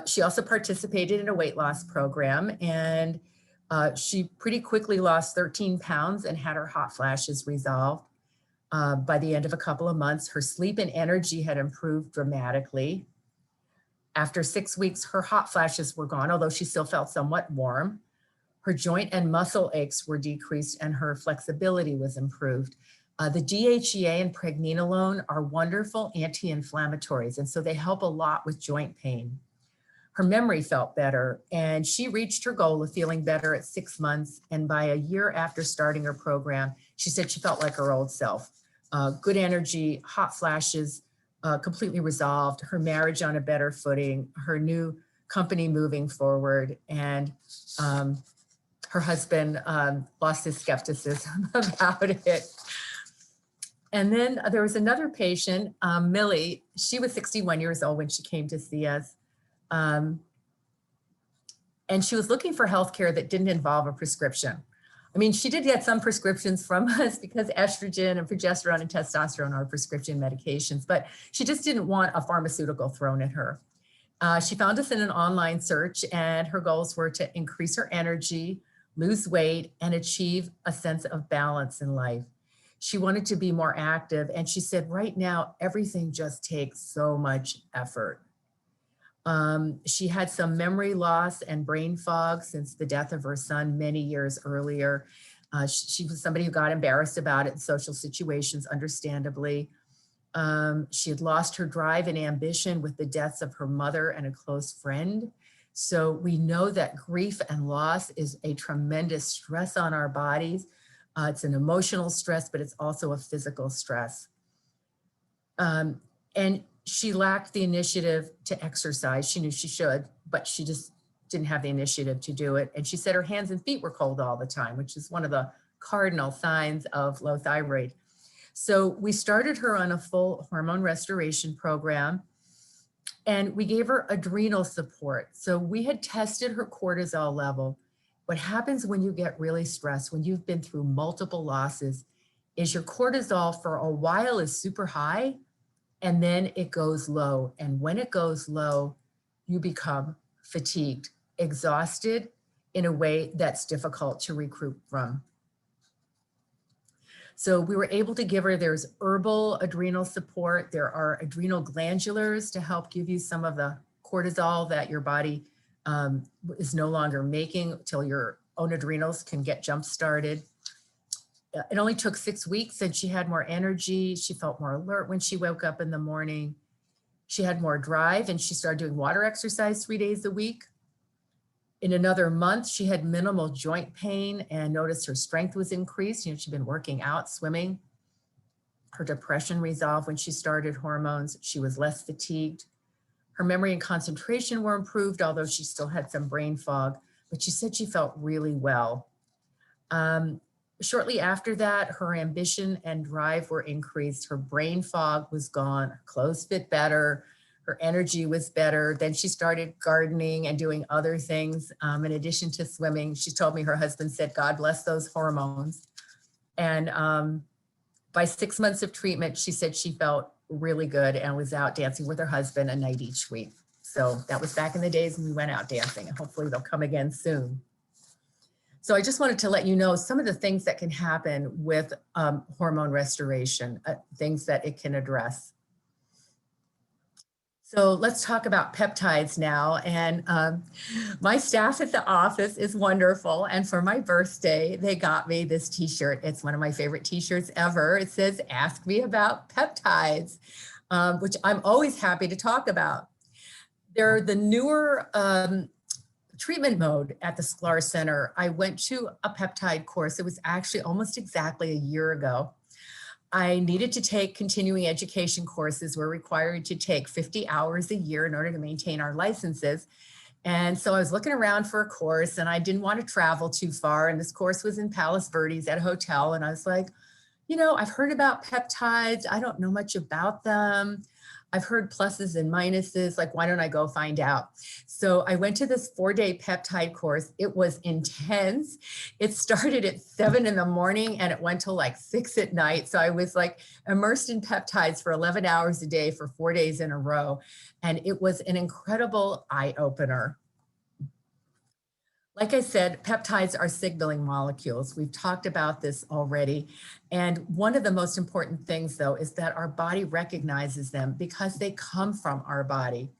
She also participated in a weight loss program, and she pretty quickly lost 13 pounds and had her hot flashes resolved. By the end of a couple of months, her sleep and energy had improved dramatically. After 6 weeks, her hot flashes were gone, although she still felt somewhat warm. Her joint and muscle aches were decreased and her flexibility was improved. The DHEA and pregnenolone are wonderful anti-inflammatories, and so they help a lot with joint pain. Her memory felt better, and she reached her goal of feeling better at 6 months. And by a year after starting her program, she said she felt like her old self. Good energy, hot flashes, completely resolved, her marriage on a better footing, her new company moving forward, and her husband lost his skepticism about it. And then there was another patient, Millie. She was 61 years old when she came to see us. And she was looking for healthcare that didn't involve a prescription. I mean, she did get some prescriptions from us because estrogen and progesterone and testosterone are prescription medications, but she just didn't want a pharmaceutical thrown at her. She found us in an online search, and her goals were to increase her energy, lose weight, and achieve a sense of balance in life. She wanted to be more active, and she said, right now, everything just takes so much effort. She had some memory loss and brain fog since the death of her son many years earlier. She was somebody who got embarrassed about it in social situations, understandably. She had lost her drive and ambition with the deaths of her mother and a close friend. So we know that grief and loss is a tremendous stress on our bodies. It's an emotional stress, but it's also a physical stress. And she lacked the initiative to exercise. She knew she should, but she just didn't have the initiative to do it. And she said her hands and feet were cold all the time, which is one of the cardinal signs of low thyroid. So we started her on a full hormone restoration program, and we gave her adrenal support. So we had tested her cortisol level. What happens when you get really stressed, when you've been through multiple losses, is your cortisol for a while is super high, and then it goes low. And when it goes low, you become fatigued, exhausted in a way that's difficult to recruit from. So we were able to give her, there's herbal adrenal support. There are adrenal glandulars to help give you some of the cortisol that your body is no longer making till your own adrenals can get jump started. It only took 6 weeks and she had more energy. She felt more alert when she woke up in the morning. She had more drive, and she started doing water exercise 3 days a week. In another month, she had minimal joint pain and noticed her strength was increased. She'd been working out, swimming. Her depression resolved when she started hormones. She was less fatigued. Her memory and concentration were improved, although she still had some brain fog, but she said she felt really well. Shortly after that, her ambition and drive were increased. Her brain fog was gone. Her clothes fit better. Her energy was better. Then she started gardening and doing other things. In addition to swimming, she told me her husband said, God bless those hormones. And by 6 months of treatment, she said she felt really good and was out dancing with her husband a night each week. So that was back in the days when we went out dancing, and hopefully they'll come again soon. So I just wanted to let you know some of the things that can happen with hormone restoration, things that it can address. So let's talk about peptides now. And my staff at the office is wonderful. And for my birthday, they got me this t-shirt. It's one of my favorite t-shirts ever. It says, ask me about peptides, which I'm always happy to talk about. They're the newer treatment mode at the Sklar Center. I went to a peptide course. It was actually almost exactly a year ago. I needed to take continuing education courses. We're required to take 50 hours a year in order to maintain our licenses. And so I was looking around for a course, and I didn't want to travel too far. And this course was in Palos Verdes at a hotel. And I was like, you know, I've heard about peptides. I don't know much about them. I've heard pluses and minuses, like, why don't I go find out? So I went to this 4-day peptide course. It was intense. It started at 7 in the morning and it went till like 6 at night. So I was like immersed in peptides for 11 hours a day for 4 days in a row. And it was an incredible eye opener. Like I said, peptides are signaling molecules. We've talked about this already. And one of the most important things, though, is that our body recognizes them because they come from our body.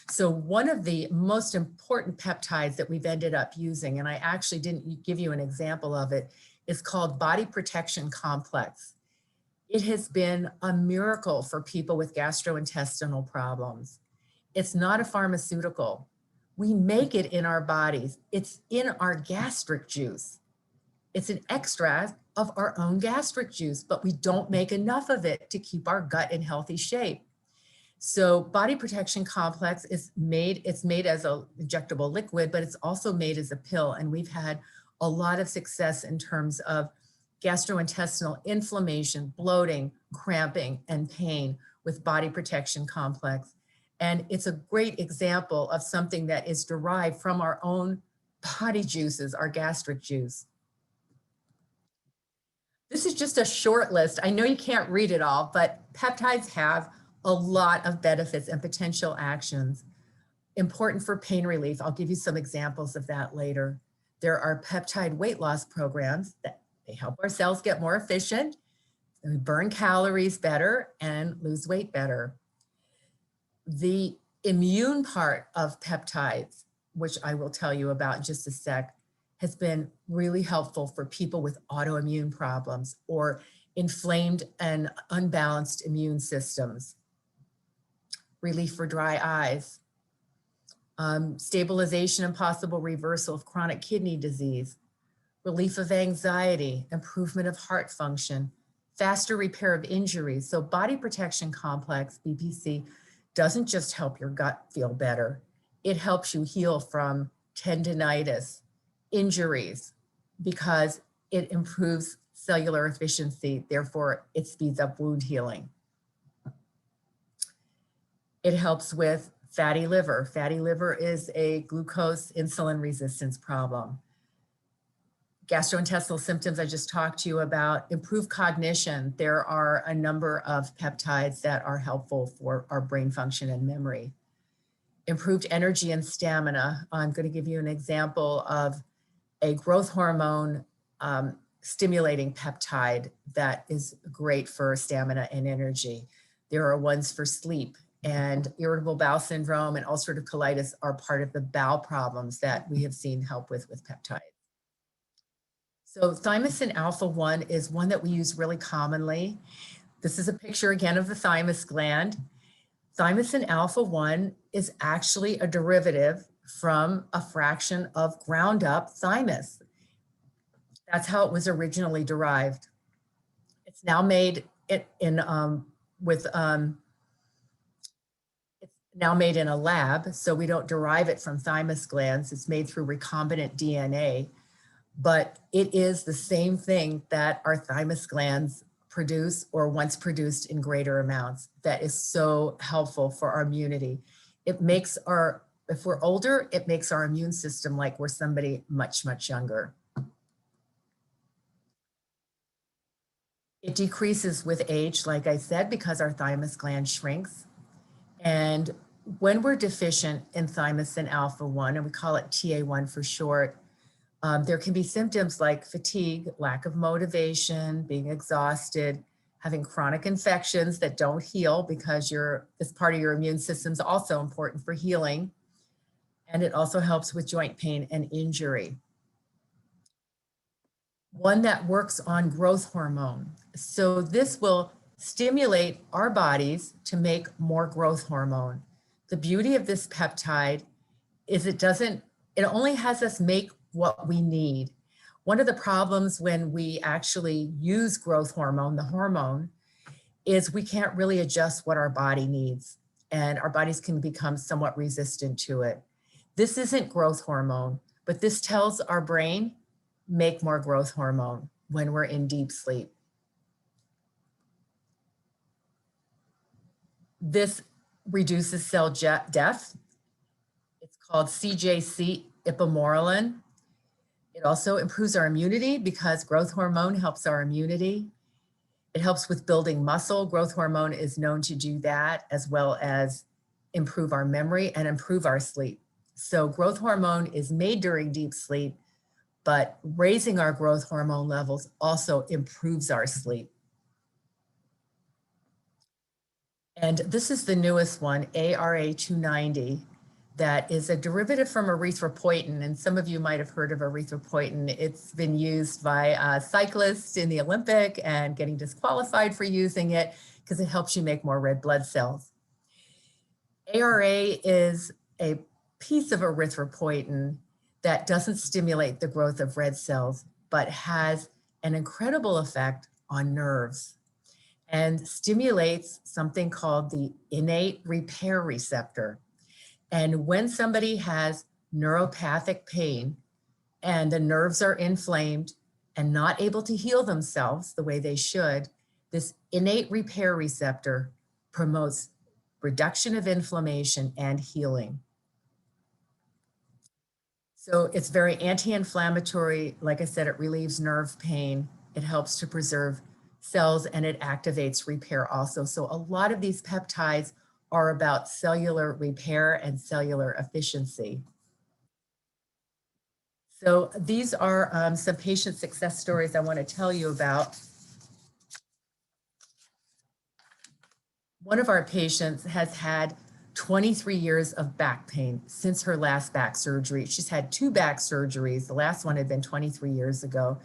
So one of the most important peptides that we've ended up using, and I actually didn't give you an example of it, is called body protection complex. It has been a miracle for people with gastrointestinal problems. It's not a pharmaceutical. We make it in our bodies. It's in our gastric juice. It's an extract of our own gastric juice, but we don't make enough of it to keep our gut in healthy shape. So body protection complex is made, it's made as an injectable liquid, but it's also made as a pill. And we've had a lot of success in terms of gastrointestinal inflammation, bloating, cramping, and pain with body protection complex. And it's a great example of something that is derived from our own body juices, our gastric juice. This is just a short list. I know you can't read it all, but peptides have a lot of benefits and potential actions. Important for pain relief. I'll give you some examples of that later. There are peptide weight loss programs that they help our cells get more efficient, and burn calories better, and lose weight better. The immune part of peptides, which I will tell you about in just a sec, has been really helpful for people with autoimmune problems or inflamed and unbalanced immune systems. Relief for dry eyes, stabilization and possible reversal of chronic kidney disease, relief of anxiety, improvement of heart function, faster repair of injuries. So body protection complex, BPC, doesn't just help your gut feel better. It helps you heal from tendinitis, injuries, because it improves cellular efficiency. Therefore, it speeds up wound healing. It helps with fatty liver. Fatty liver is a glucose insulin resistance problem. Gastrointestinal symptoms I just talked to you about. Improved cognition. There are a number of peptides that are helpful for our brain function and memory. Improved energy and stamina. I'm going to give you an example of a growth hormone stimulating peptide that is great for stamina and energy. There are ones for sleep, and irritable bowel syndrome and ulcerative colitis are part of the bowel problems that we have seen help with peptides. So thymosin alpha-1 is one that we use really commonly. This is a picture again of the thymus gland. Thymosin alpha-1 is actually a derivative from a fraction of ground up thymus. That's how it was originally derived. It's now made it's now made in a lab, so we don't derive it from thymus glands. It's made through recombinant DNA, but it is the same thing that our thymus glands produce or once produced in greater amounts. That is so helpful for our immunity. It makes if we're older, it makes our immune system like we're somebody much, much younger. It decreases with age, like I said, because our thymus gland shrinks. And when we're deficient in thymosin alpha-1, and we call it TA1 for short, there can be symptoms like fatigue, lack of motivation, being exhausted, having chronic infections that don't heal because this part of your immune system is also important for healing. And it also helps with joint pain and injury. One that works on growth hormone. So this will stimulate our bodies to make more growth hormone. The beauty of this peptide is it only has us make what we need. One of the problems when we actually use growth hormone, the hormone, is we can't really adjust what our body needs, and our bodies can become somewhat resistant to it. This isn't growth hormone, but this tells our brain, make more growth hormone when we're in deep sleep. This reduces cell death. It's called CJC ipamorelin. It also improves our immunity because growth hormone helps our immunity. It helps with building muscle. Growth hormone is known to do that, as well as improve our memory and improve our sleep. So growth hormone is made during deep sleep, but raising our growth hormone levels also improves our sleep. And this is the newest one, ARA290, that is a derivative from erythropoietin. And some of you might have heard of erythropoietin. It's been used by cyclists in the Olympic and getting disqualified for using it because it helps you make more red blood cells. ARA is a piece of erythropoietin that doesn't stimulate the growth of red cells, but has an incredible effect on nerves and stimulates something called the innate repair receptor. And when somebody has neuropathic pain and the nerves are inflamed and not able to heal themselves the way they should, this innate repair receptor promotes reduction of inflammation and healing. So it's very anti-inflammatory. Like I said, it relieves nerve pain. It helps to preserve cells and it activates repair also. So a lot of these peptides are about cellular repair and cellular efficiency. So these are some patient success stories I want to tell you about. One of our patients has had 23 years of back pain since her last back surgery. She's had 2 back surgeries. The last one had been 23 years ago.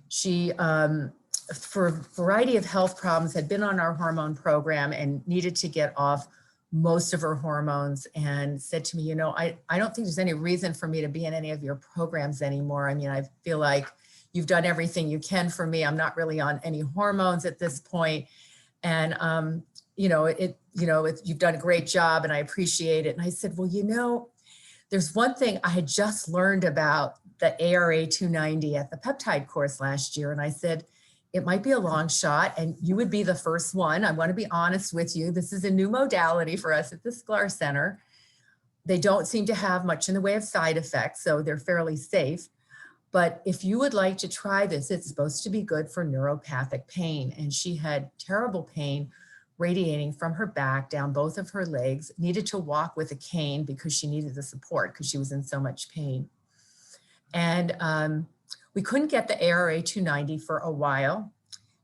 She, for a variety of health problems, had been on our hormone program and needed to get off most of her hormones and said to me, you know, I don't think there's any reason for me to be in any of your programs anymore. I mean, I feel like you've done everything you can for me. I'm not really on any hormones at this point. And, you've done a great job and I appreciate it. And I said, well, you know, there's one thing I had just learned about the ARA 290 at the peptide course last year. And I said, it might be a long shot and you would be the first one. I want to be honest with you. This is a new modality for us at the Sklar Center. They don't seem to have much in the way of side effects, so they're fairly safe. But if you would like to try this, it's supposed to be good for neuropathic pain. And she had terrible pain radiating from her back down both of her legs, needed to walk with a cane because she needed the support because she was in so much pain. And we couldn't get the ARA 290 for a while.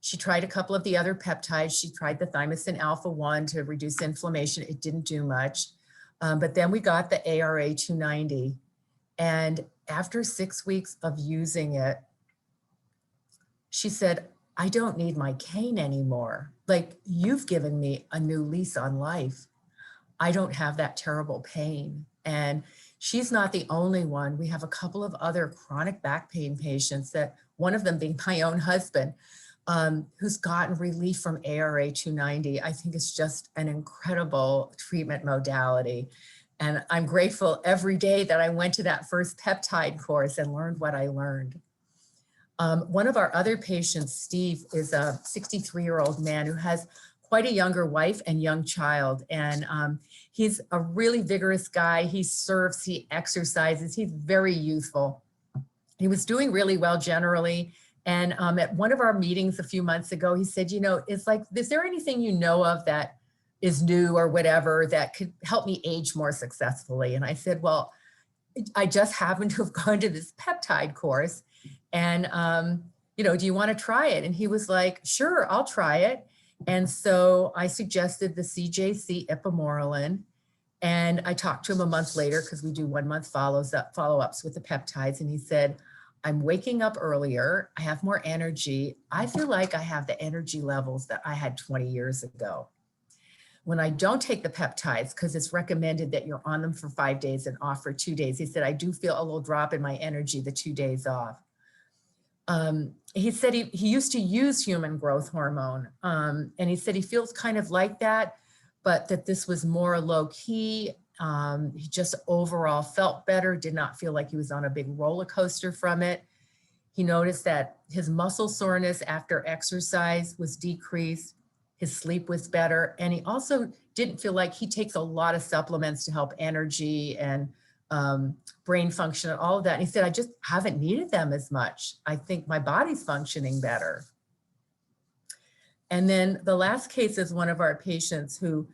She tried a couple of the other peptides. She tried the thymosin alpha 1 to reduce inflammation. It didn't do much. But then we got the ARA 290. And after 6 weeks of using it, she said, I don't need my cane anymore. Like, you've given me a new lease on life. I don't have that terrible pain. And she's not the only one. We have a couple of other chronic back pain patients, that one of them being my own husband, who's gotten relief from ARA 290. I think it's just an incredible treatment modality. And I'm grateful every day that I went to that first peptide course and learned what I learned. One of our other patients, Steve, is a 63-year-old man who has quite a younger wife and young child. And he's a really vigorous guy. He surfs, he exercises, he's very youthful. He was doing really well generally. And at one of our meetings a few months ago, he said, you know, it's like, is there anything you know of that is new or whatever that could help me age more successfully? And I said, well, I just happen to have gone to this peptide course. And, do you want to try it? And he was like, sure, I'll try it. And so I suggested the CJC ipamorelin. And I talked to him a month later because we do 1 month follow-ups with the peptides. And he said, I'm waking up earlier. I have more energy. I feel like I have the energy levels that I had 20 years ago. When I don't take the peptides, because it's recommended that you're on them for 5 days and off for 2 days, he said, I do feel a little drop in my energy the 2 days off. He said he used to use human growth hormone. And he said he feels kind of like that, but that this was more low key. He just overall felt better, did not feel like he was on a big roller coaster from it. He noticed that his muscle soreness after exercise was decreased. His sleep was better. And he also didn't feel like he takes a lot of supplements to help energy and brain function and all of that. And he said, I just haven't needed them as much. I think my body's functioning better. And then the last case is one of our patients who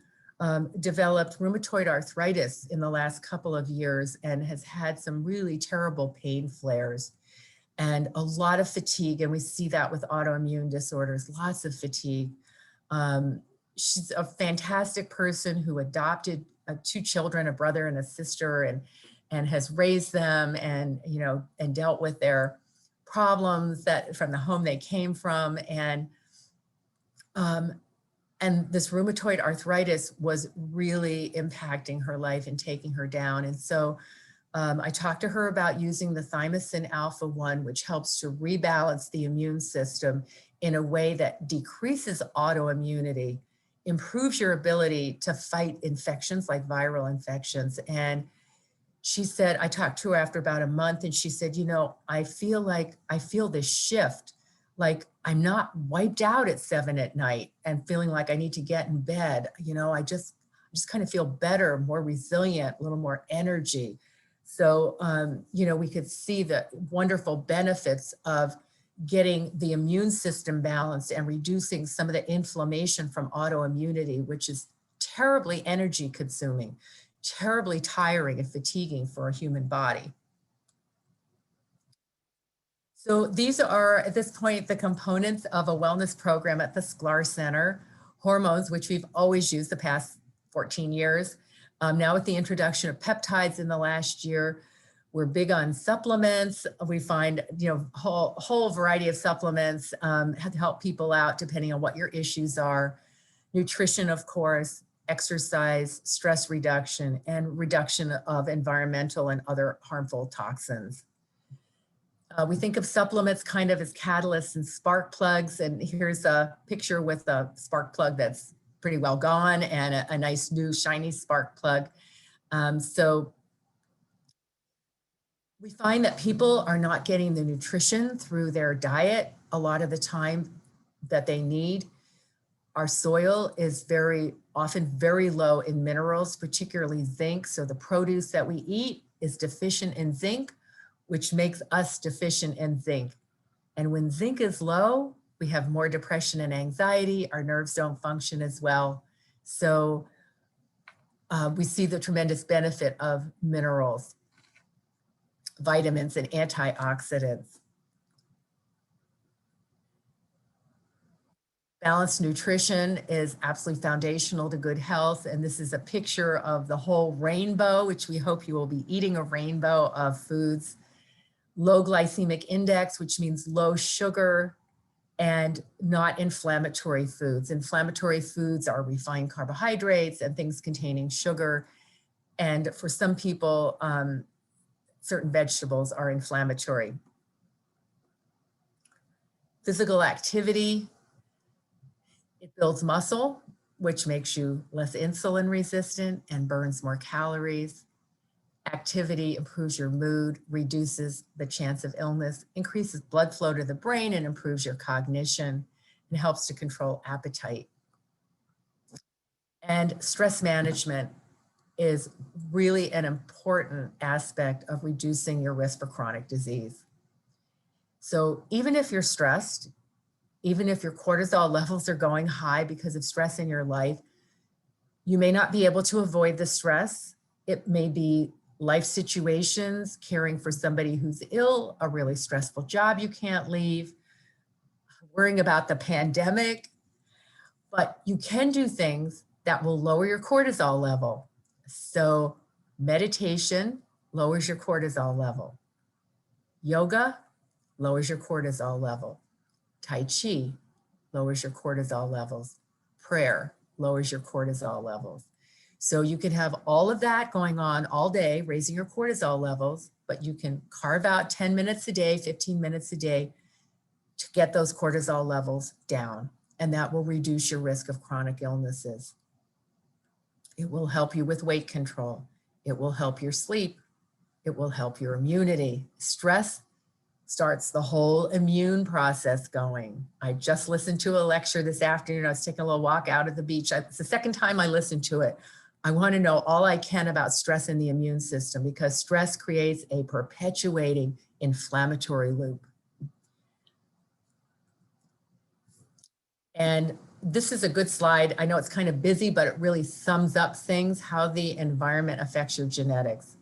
developed rheumatoid arthritis in the last couple of years and has had some really terrible pain flares and a lot of fatigue. And we see that with autoimmune disorders, lots of fatigue. She's a fantastic person who adopted 2 children, a brother and a sister, and has raised them and dealt with their problems that from the home they came from. And And this rheumatoid arthritis was really impacting her life and taking her down. And so I talked to her about using the thymosin alpha-1, which helps to rebalance the immune system in a way that decreases autoimmunity, improves your ability to fight infections like viral infections. And she said, I talked to her after about a month, and she said, you know, I feel this shift, like I'm not wiped out at 7 at night and feeling like I need to get in bed. You know, I just kind of feel better, more resilient, a little more energy. So, you know, we could see the wonderful benefits of getting the immune system balanced and reducing some of the inflammation from autoimmunity, which is terribly energy consuming, terribly tiring and fatiguing for a human body. So these are, at this point, the components of a wellness program at the Sklar Center. Hormones, which we've always used the past 14 years. Now with the introduction of peptides in the last year, we're big on supplements. We find, you know, whole variety of supplements have help people out depending on what your issues are. Nutrition, of course, exercise, stress reduction, and reduction of environmental and other harmful toxins. We think of supplements kind of as catalysts and spark plugs. And here's a picture with a spark plug that's pretty well gone and a nice new shiny spark plug. So we find that people are not getting the nutrition through their diet a lot of the time that they need. Our soil is often very low in minerals, particularly zinc. So the produce that we eat is deficient in zinc, which makes us deficient in zinc. And when zinc is low, we have more depression and anxiety. Our nerves don't function as well. So we see the tremendous benefit of minerals, vitamins, and antioxidants. Balanced nutrition is absolutely foundational to good health. And this is a picture of the whole rainbow, which we hope you will be eating a rainbow of foods. Low glycemic index, which means low sugar and not inflammatory foods. Inflammatory foods are refined carbohydrates and things containing sugar. And for some people, certain vegetables are inflammatory. Physical activity, it builds muscle, which makes you less insulin resistant and burns more calories. Activity improves your mood, reduces the chance of illness, increases blood flow to the brain, and improves your cognition, and helps to control appetite. And stress management is really an important aspect of reducing your risk for chronic disease. So even if you're stressed, even if your cortisol levels are going high because of stress in your life, you may not be able to avoid the stress. It may be life situations, caring for somebody who's ill, a really stressful job you can't leave, worrying about the pandemic, but you can do things that will lower your cortisol level. So meditation lowers your cortisol level. Yoga lowers your cortisol level. Tai Chi lowers your cortisol levels. Prayer lowers your cortisol levels. So you can have all of that going on all day, raising your cortisol levels, but you can carve out 10 minutes a day, 15 minutes a day to get those cortisol levels down. And that will reduce your risk of chronic illnesses. It will help you with weight control. It will help your sleep. It will help your immunity. Stress starts the whole immune process going. I just listened to a lecture this afternoon. I was taking a little walk out at the beach. It's the second time I listened to it. I want to know all I can about stress in the immune system because stress creates a perpetuating inflammatory loop. And this is a good slide. I know it's kind of busy, but it really sums up things, how the environment affects your genetics.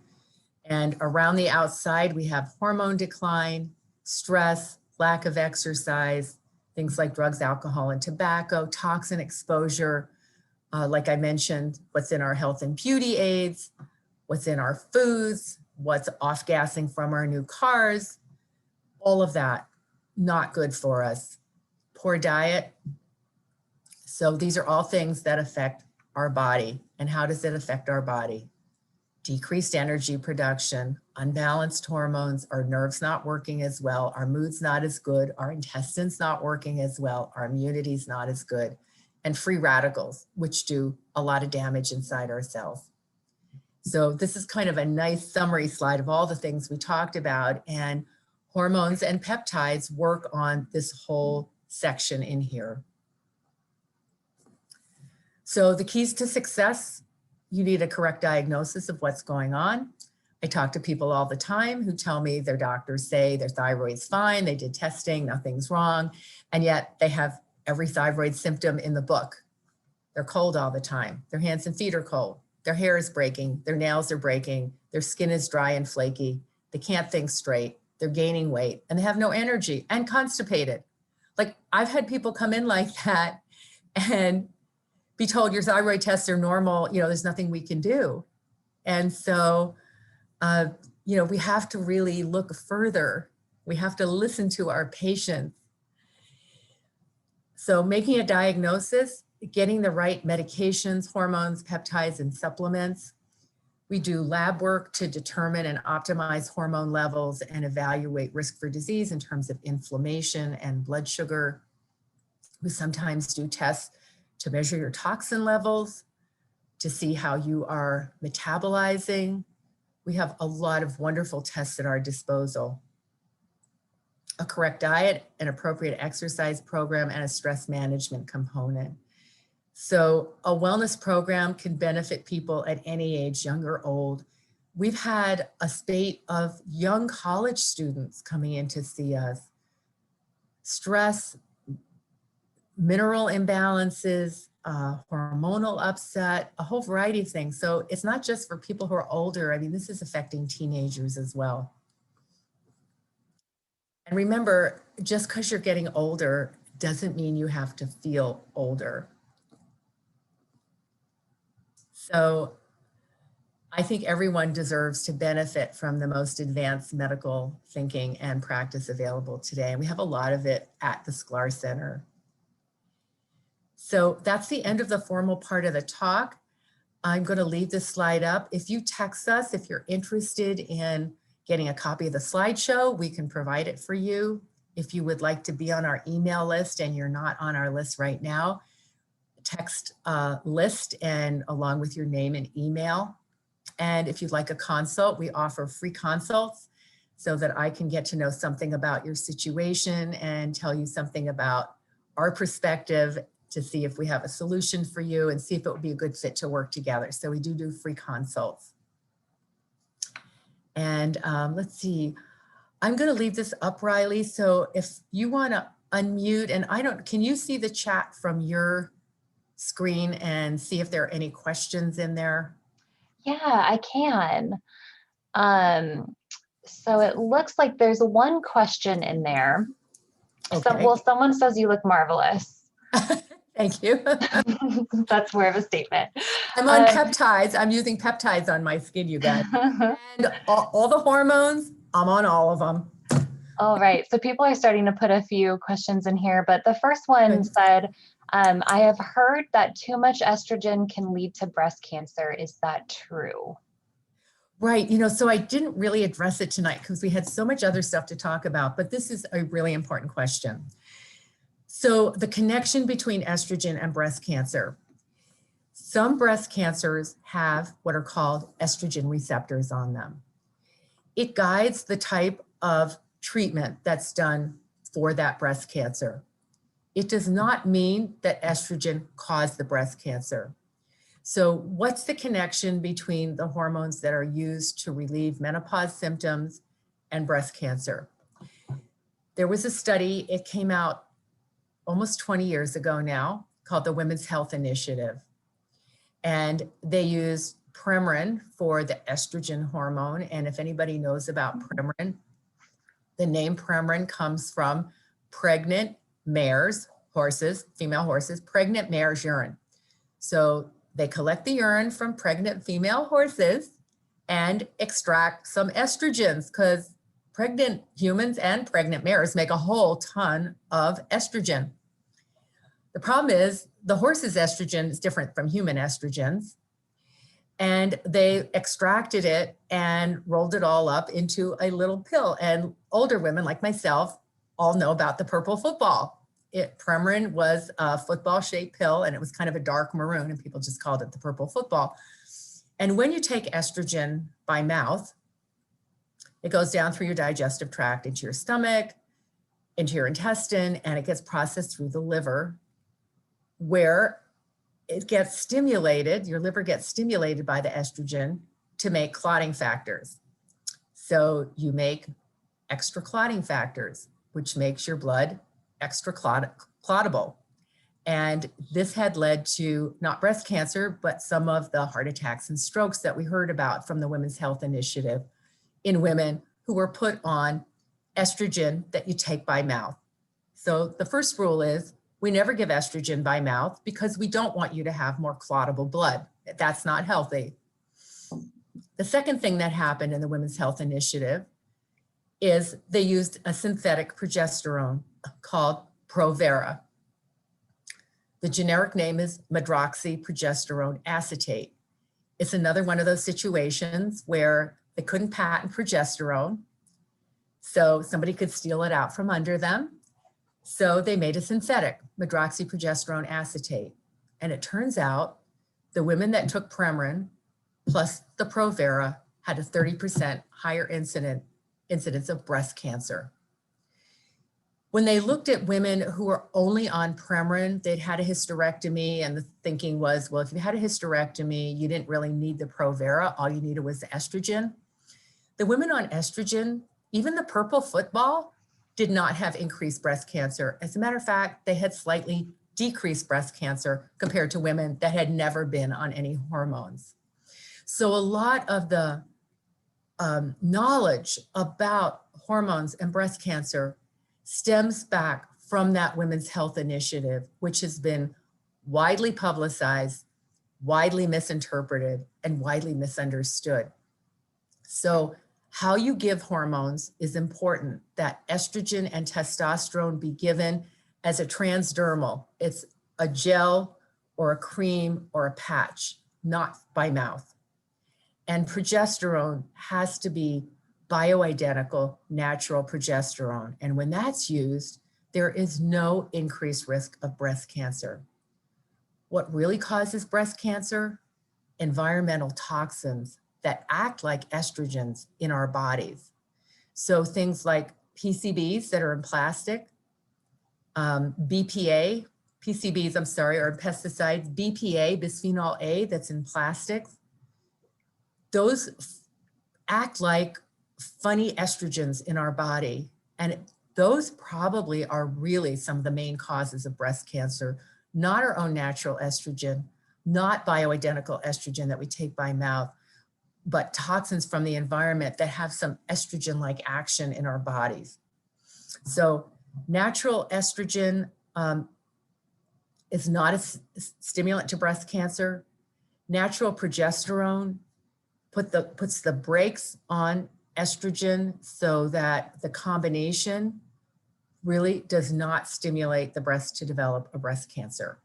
And around the outside, we have hormone decline, stress, lack of exercise, things like drugs, alcohol, and tobacco, toxin exposure, like I mentioned, what's in our health and beauty aids, what's in our foods, what's off-gassing from our new cars, all of that, not good for us. Poor diet. So these are all things that affect our body. And how does it affect our body? Decreased energy production, unbalanced hormones, our nerves not working as well, our mood's not as good, our intestines not working as well, our immunity's not as good, and free radicals, which do a lot of damage inside our cells. So this is kind of a nice summary slide of all the things we talked about, and hormones and peptides work on this whole section in here. So the keys to success: you need a correct diagnosis of what's going on. I talk to people all the time who tell me their doctors say their thyroid's fine, they did testing, nothing's wrong, and yet they have every thyroid symptom in the book. They're cold all the time. Their hands and feet are cold. Their hair is breaking. Their nails are breaking. Their skin is dry and flaky. They can't think straight. They're gaining weight and they have no energy and constipated. Like, I've had people come in like that and be told your thyroid tests are normal, there's nothing we can do. And so, we have to really look further. We have to listen to our patients. So making a diagnosis, getting the right medications, hormones, peptides, and supplements. We do lab work to determine and optimize hormone levels and evaluate risk for disease in terms of inflammation and blood sugar. We sometimes do tests to measure your toxin levels, to see how you are metabolizing. We have a lot of wonderful tests at our disposal. A correct diet, an appropriate exercise program, and a stress management component. So a wellness program can benefit people at any age, young or old. We've had a spate of young college students coming in to see us. Stress, mineral imbalances, hormonal upset, a whole variety of things. So it's not just for people who are older. I mean, this is affecting teenagers as well. And remember, just because you're getting older doesn't mean you have to feel older. So I think everyone deserves to benefit from the most advanced medical thinking and practice available today. And we have a lot of it at the Sklar Center. So that's the end of the formal part of the talk. I'm going to leave this slide up. If you text us, if you're interested in getting a copy of the slideshow, we can provide it for you. If you would like to be on our email list and you're not on our list right now, text list and along with your name and email. And if you'd like a consult, we offer free consults so that I can get to know something about your situation and tell you something about our perspective to see if we have a solution for you and see if it would be a good fit to work together. So we do free consults. And let's see, I'm going to leave this up, Riley. So if you want to unmute, and can you see the chat from your screen and see if there are any questions in there? Yeah, I can. So it looks like there's one question in there. Okay. So, someone says you look marvelous. Thank you. That's more of a statement. I'm on peptides. I'm using peptides on my skin, you guys. And all the hormones, I'm on all of them. All right. So people are starting to put a few questions in here, but the first one said, I have heard that too much estrogen can lead to breast cancer. Is that true? Right. So I didn't really address it tonight because we had so much other stuff to talk about, but this is a really important question. So the connection between estrogen and breast cancer. Some breast cancers have what are called estrogen receptors on them. It guides the type of treatment that's done for that breast cancer. It does not mean that estrogen caused the breast cancer. So what's the connection between the hormones that are used to relieve menopause symptoms and breast cancer? There was a study, it came out almost 20 years ago now, called the Women's Health Initiative. And they used Premarin for the estrogen hormone. And if anybody knows about Premarin, the name Premarin comes from pregnant mares, horses, female horses, pregnant mares' urine. So they collect the urine from pregnant female horses and extract some estrogens because pregnant humans and pregnant mares make a whole ton of estrogen. The problem is the horse's estrogen is different from human estrogens. And they extracted it and rolled it all up into a little pill. And older women like myself all know about the purple football. Premarin was a football shaped pill, and it was kind of a dark maroon, and people just called it the purple football. And when you take estrogen by mouth, it goes down through your digestive tract into your stomach, into your intestine, and it gets processed through the liver, where it gets stimulated, your liver gets stimulated by the estrogen to make clotting factors. So you make extra clotting factors, which makes your blood extra clottable. And this had led to not breast cancer, but some of the heart attacks and strokes that we heard about from the Women's Health Initiative in women who were put on estrogen that you take by mouth. So the first rule is we never give estrogen by mouth because we don't want you to have more clottable blood. That's not healthy. The second thing that happened in the Women's Health Initiative is they used a synthetic progesterone called Provera. The generic name is medroxyprogesterone acetate. It's another one of those situations where they couldn't patent progesterone, so somebody could steal it out from under them. So they made a synthetic, medroxyprogesterone acetate. And it turns out the women that took Premarin plus the Provera had a 30% higher incidence of breast cancer. When they looked at women who were only on Premarin, they'd had a hysterectomy, and the thinking was, well, if you had a hysterectomy, you didn't really need the Provera, all you needed was the estrogen. The women on estrogen, even the purple football, did not have increased breast cancer. As a matter of fact, they had slightly decreased breast cancer compared to women that had never been on any hormones. So a lot of the knowledge about hormones and breast cancer stems back from that Women's Health Initiative, which has been widely publicized, widely misinterpreted, and widely misunderstood. So how you give hormones is important. That estrogen and testosterone be given as a transdermal. It's a gel or a cream or a patch, not by mouth. And progesterone has to be bioidentical, natural progesterone. And when that's used, there is no increased risk of breast cancer. What really causes breast cancer? Environmental toxins that act like estrogens in our bodies. So things like PCBs that are in plastic, BPA, PCBs, I'm sorry, or pesticides, BPA, bisphenol A, that's in plastics. Those act like funny estrogens in our body. And those probably are really some of the main causes of breast cancer, not our own natural estrogen, not bioidentical estrogen that we take by mouth, but toxins from the environment that have some estrogen-like action in our bodies. So natural estrogen is not a stimulant to breast cancer. Natural progesterone puts the brakes on estrogen so that the combination really does not stimulate the breast to develop a breast cancer.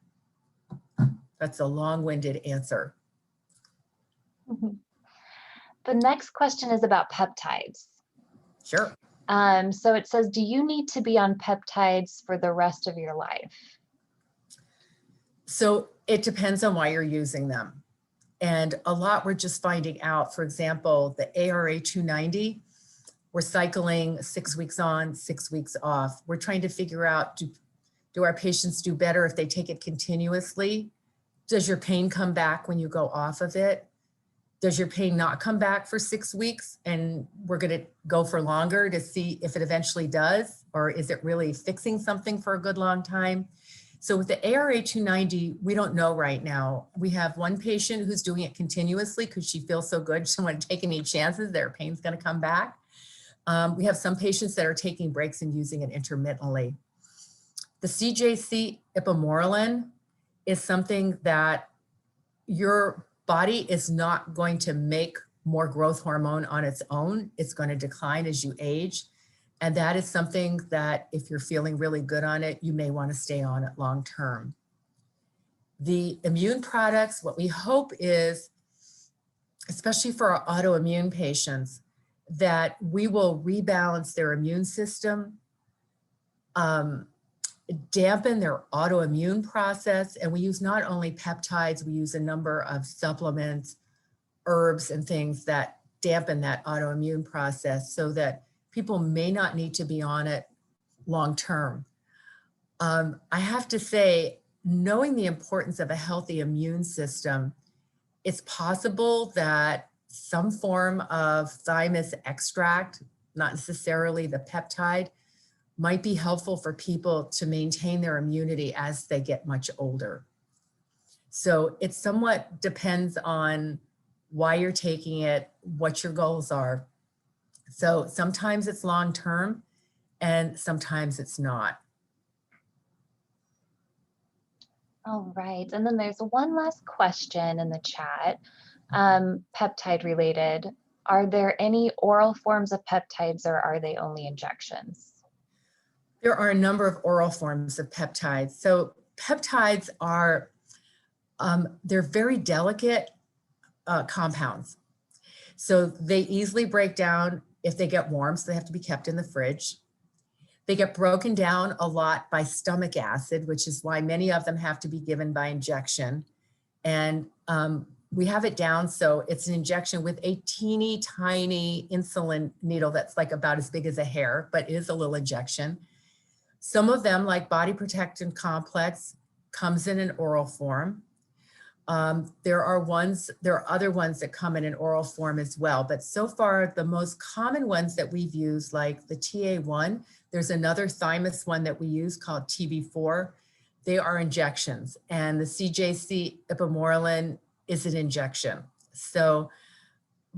That's a long-winded answer. Mm-hmm. The next question is about peptides. Sure. So it says, do you need to be on peptides for the rest of your life? So it depends on why you're using them. And a lot we're just finding out. For example, the ARA 290, we're cycling 6 weeks on, 6 weeks off. We're trying to figure out, do our patients do better if they take it continuously? Does your pain come back when you go off of it? Does your pain not come back for 6 weeks and we're going to go for longer to see if it eventually does? Or is it really fixing something for a good long time? So with the ARA 290, we don't know right now. We have one patient who's doing it continuously because she feels so good. She doesn't want to take any chances their pain's going to come back. We have some patients that are taking breaks and using it intermittently. The CJC ipamorelin is something that your body is not going to make more growth hormone on its own. It's going to decline as you age. And that is something that if you're feeling really good on it, you may want to stay on it long term. The immune products, what we hope is, especially for our autoimmune patients, that we will rebalance their immune system, dampen their autoimmune process. And we use not only peptides, we use a number of supplements, herbs, and things that dampen that autoimmune process so that people may not need to be on it long term. I have to say, knowing the importance of a healthy immune system, it's possible that some form of thymus extract, not necessarily the peptide, might be helpful for people to maintain their immunity as they get much older. So it somewhat depends on why you're taking it, what your goals are. So sometimes it's long-term and sometimes it's not. All right, and then there's one last question in the chat, peptide related. Are there any oral forms of peptides or are they only injections? There are a number of oral forms of peptides. So peptides are, they're very delicate compounds. So they easily break down if they get warm, so they have to be kept in the fridge. They get broken down a lot by stomach acid, which is why many of them have to be given by injection. And we have it down so it's an injection with a teeny tiny insulin needle that's like about as big as a hair, but is a little injection. Some of them, like body protectant complex, comes in an oral form. There are other ones that come in an oral form as well, but so far the most common ones that we've used, like the TA1, there's another thymus one that we use called TB4. They are injections, and the CJC ipamorelin is an injection. So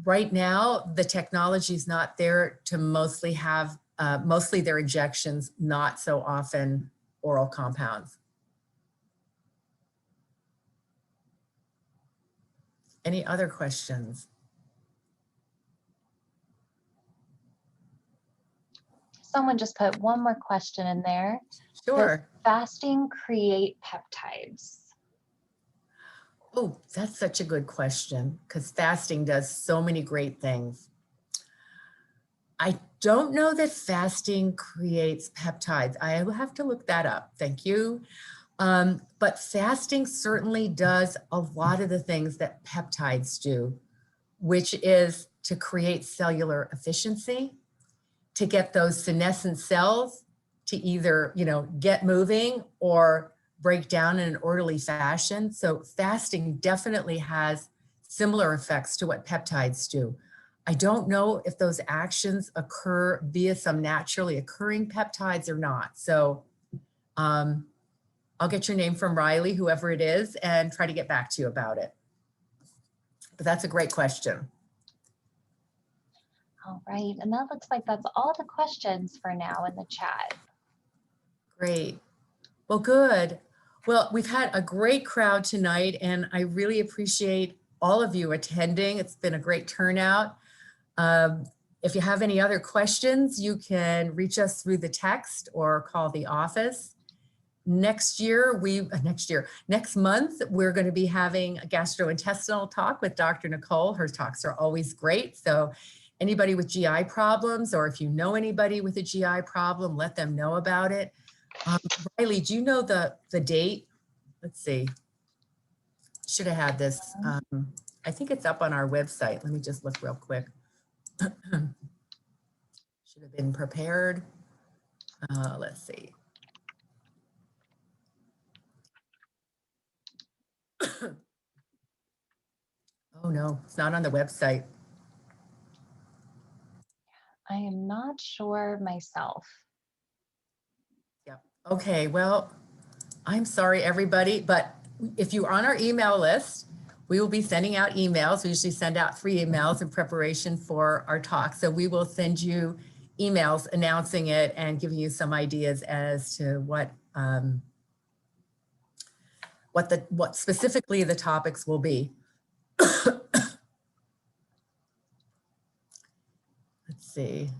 right now, the technology is not there to mostly have, mostly their injections, not so often oral compounds. Any other questions? Someone just put one more question in there. Sure. Does fasting create peptides? Oh, that's such a good question, because fasting does so many great things. I don't know that fasting creates peptides. I will have to look that up. Thank you. But fasting certainly does a lot of the things that peptides do, which is to create cellular efficiency, to get those senescent cells to either, get moving or break down in an orderly fashion. So fasting definitely has similar effects to what peptides do. I don't know if those actions occur via some naturally occurring peptides or not. So I'll get your name from Riley, whoever it is, and try to get back to you about it. But that's a great question. All right, and that looks like that's all the questions for now in the chat. Great. Well, good. Well, we've had a great crowd tonight, and I really appreciate all of you attending. It's been a great turnout. If you have any other questions, you can reach us through the text or call the office. Next month, we're going to be having a gastrointestinal talk with Dr. Nicole. Her talks are always great. So anybody with GI problems, or if you know anybody with a GI problem, let them know about it. Riley, do you know the date? Let's see. Should have had this. I think it's up on our website. Let me just look real quick. Should have been prepared. Let's see. Oh no, it's not on the website. I am not sure myself. Yep. Okay, well, I'm sorry, everybody, but if you're on our email list, we will be sending out emails. We usually send out 3 emails in preparation for our talk. So we will send you emails announcing it and giving you some ideas as to what specifically the topics will be. Let's see.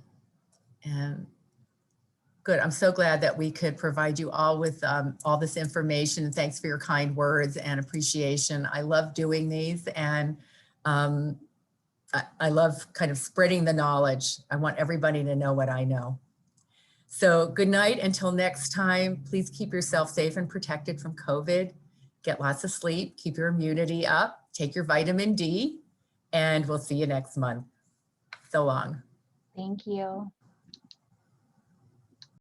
And Good. I'm so glad that we could provide you all with all this information. Thanks for your kind words and appreciation. I love doing these, and I love kind of spreading the knowledge. I want everybody to know what I know. So good night until next time. Please keep yourself safe and protected from COVID. Get lots of sleep, keep your immunity up, take your vitamin D, and we'll see you next month. So long. Thank you.